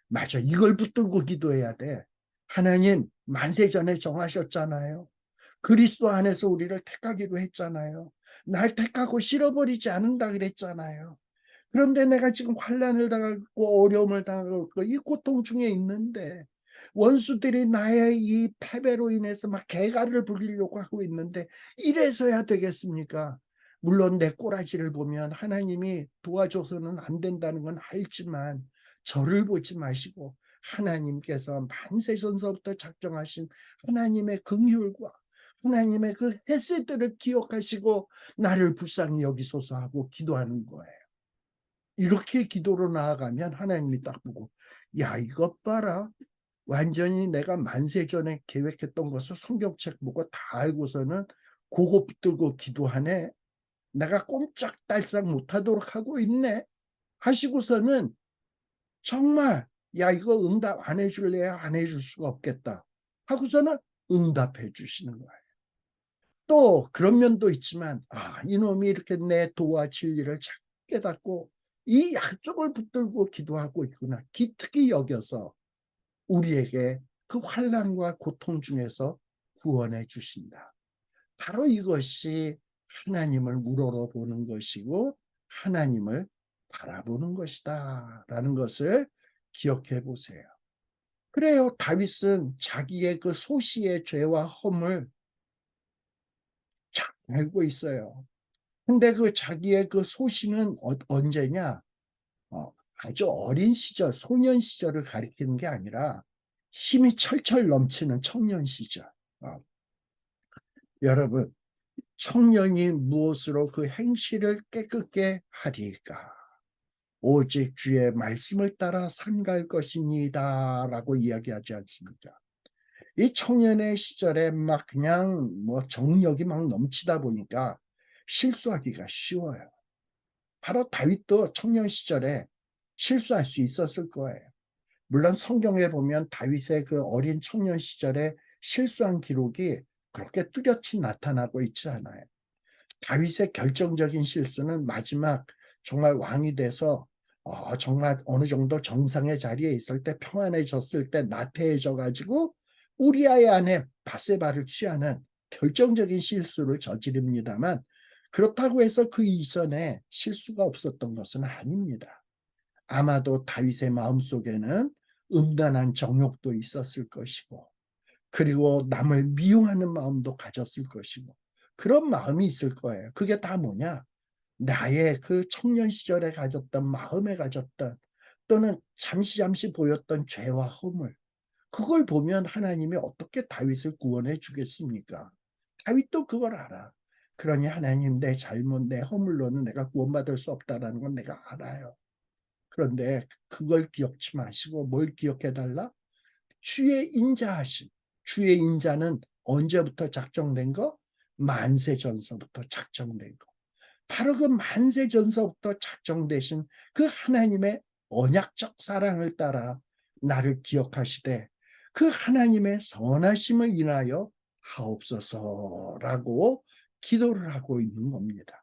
[SPEAKER 1] 맞아. 이걸 붙들고 기도해야 돼. 하나님 만세 전에 정하셨잖아요. 그리스도 안에서 우리를 택하기로 했잖아요. 날 택하고 실어버리지 않는다 그랬잖아요. 그런데 내가 지금 환난을 당하고 어려움을 당하고 이 고통 중에 있는데 원수들이 나의 이 패배로 인해서 막 개가를 부리려고 하고 있는데 이래서야 되겠습니까? 물론 내 꼬라지를 보면 하나님이 도와줘서는 안 된다는 건 알지만 저를 보지 마시고 하나님께서 만세전서부터 작정하신 하나님의 긍휼과 하나님의 그 헤세드를 기억하시고 나를 불쌍히 여기소서 하고 기도하는 거예요. 이렇게 기도로 나아가면 하나님이 딱 보고 야 이것 봐라. 완전히 내가 만세 전에 계획했던 것을 성경책 보고 다 알고서는 그거 붙들고 기도하네. 내가 꼼짝달싹 못하도록 하고 있네. 하시고서는 정말 야 이거 응답 안 해줄래야 안 해줄 수가 없겠다. 하고서는 응답해 주시는 거예요. 또 그런 면도 있지만 이놈이 이렇게 내 도와 진리를 깨닫고 이 약속을 붙들고 기도하고 있구나. 기특히 여겨서 우리에게 그 환난과 고통 중에서 구원해 주신다. 바로 이것이 하나님을 우러러보는 것이고 하나님을 바라보는 것이다 라는 것을 기억해 보세요. 그래요. 다윗은 자기의 그 소시의 죄와 허물 잘 알고 있어요. 근데 그 자기의 그 소시는 언제냐? 아주 어린 시절, 소년 시절을 가리키는 게 아니라 힘이 철철 넘치는 청년 시절. 어, 여러분, 청년이 무엇으로 그 행실을 깨끗게 하리까? 오직 주의 말씀을 따라 삼갈 것입니다. 라고 이야기하지 않습니까? 이 청년의 시절에 막 그냥 뭐 정력이 막 넘치다 보니까 실수하기가 쉬워요. 바로 다윗도 청년 시절에 실수할 수 있었을 거예요. 물론 성경에 보면 다윗의 그 어린 청년 시절에 실수한 기록이 그렇게 뚜렷이 나타나고 있지 않아요. 다윗의 결정적인 실수는 마지막 정말 왕이 돼서 정말 어느 정도 정상의 자리에 있을 때 평안해졌을 때 나태해져 가지고 우리아의 아내 바세바를 취하는 결정적인 실수를 저지릅니다만 그렇다고 해서 그 이전에 실수가 없었던 것은 아닙니다. 아마도 다윗의 마음속에는 음란한 정욕도 있었을 것이고 그리고 남을 미워하는 마음도 가졌을 것이고 그런 마음이 있을 거예요. 그게 다 뭐냐? 나의 그 청년 시절에 가졌던 마음에 가졌던 또는 잠시 보였던 죄와 허물 그걸 보면 하나님이 어떻게 다윗을 구원해 주겠습니까? 다윗도 그걸 알아. 그러니 하나님 내 잘못 내 허물로는 내가 구원받을 수 없다라는 건 내가 알아요. 그런데 그걸 기억지 마시고 뭘 기억해 달라? 주의 인자하심. 주의 인자는 언제부터 작정된 거? 만세전서부터 작정된 거. 바로 그 만세전서부터 작정되신 그 하나님의 언약적 사랑을 따라 나를 기억하시되 그 하나님의 선하심을 인하여 하옵소서라고 기도를 하고 있는 겁니다.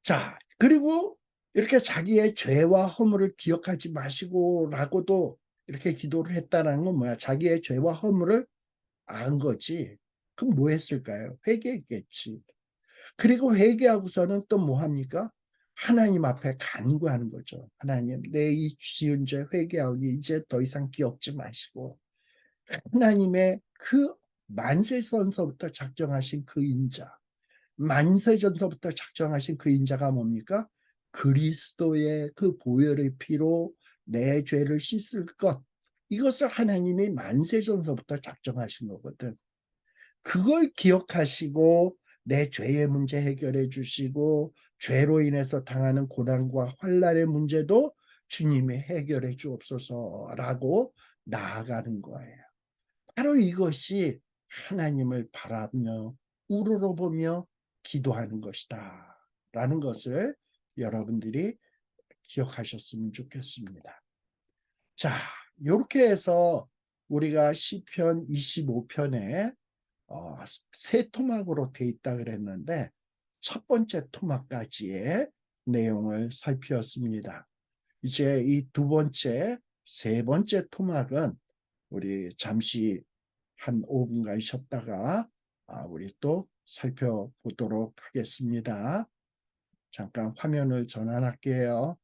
[SPEAKER 1] 자, 그리고 이렇게 자기의 죄와 허물을 기억하지 마시고라고도 이렇게 기도를 했다는 건 뭐야? 자기의 죄와 허물을 안 거지. 그럼 뭐 했을까요? 회개했겠지. 그리고 회개하고서는 또 뭐 합니까? 하나님 앞에 간구하는 거죠. 하나님, 내 이 지은 죄 회개하오니 이제 더 이상 기억지 마시고 하나님의 그 만세전서부터 작정하신 그 인자, 만세전서부터 작정하신 그 인자가 뭡니까? 그리스도의 그 보혈의 피로 내 죄를 씻을 것. 이것을 하나님이 만세전서부터 작정하신 거거든. 그걸 기억하시고 내 죄의 문제 해결해 주시고 죄로 인해서 당하는 고난과 환난의 문제도 주님이 해결해 주옵소서라고 나아가는 거예요. 바로 이것이 하나님을 바라며 우러러보며 기도하는 것이다 라는 것을 여러분들이 기억하셨으면 좋겠습니다. 자, 이렇게 해서 우리가 시편 25편에 세 토막으로 돼 있다 그랬는데 첫 번째 토막까지의 내용을 살피었습니다. 이제 이 두 번째, 세 번째 토막은 우리 잠시 한 5분간 쉬었다가 우리 또 살펴보도록 하겠습니다. 잠깐 화면을 전환할게요.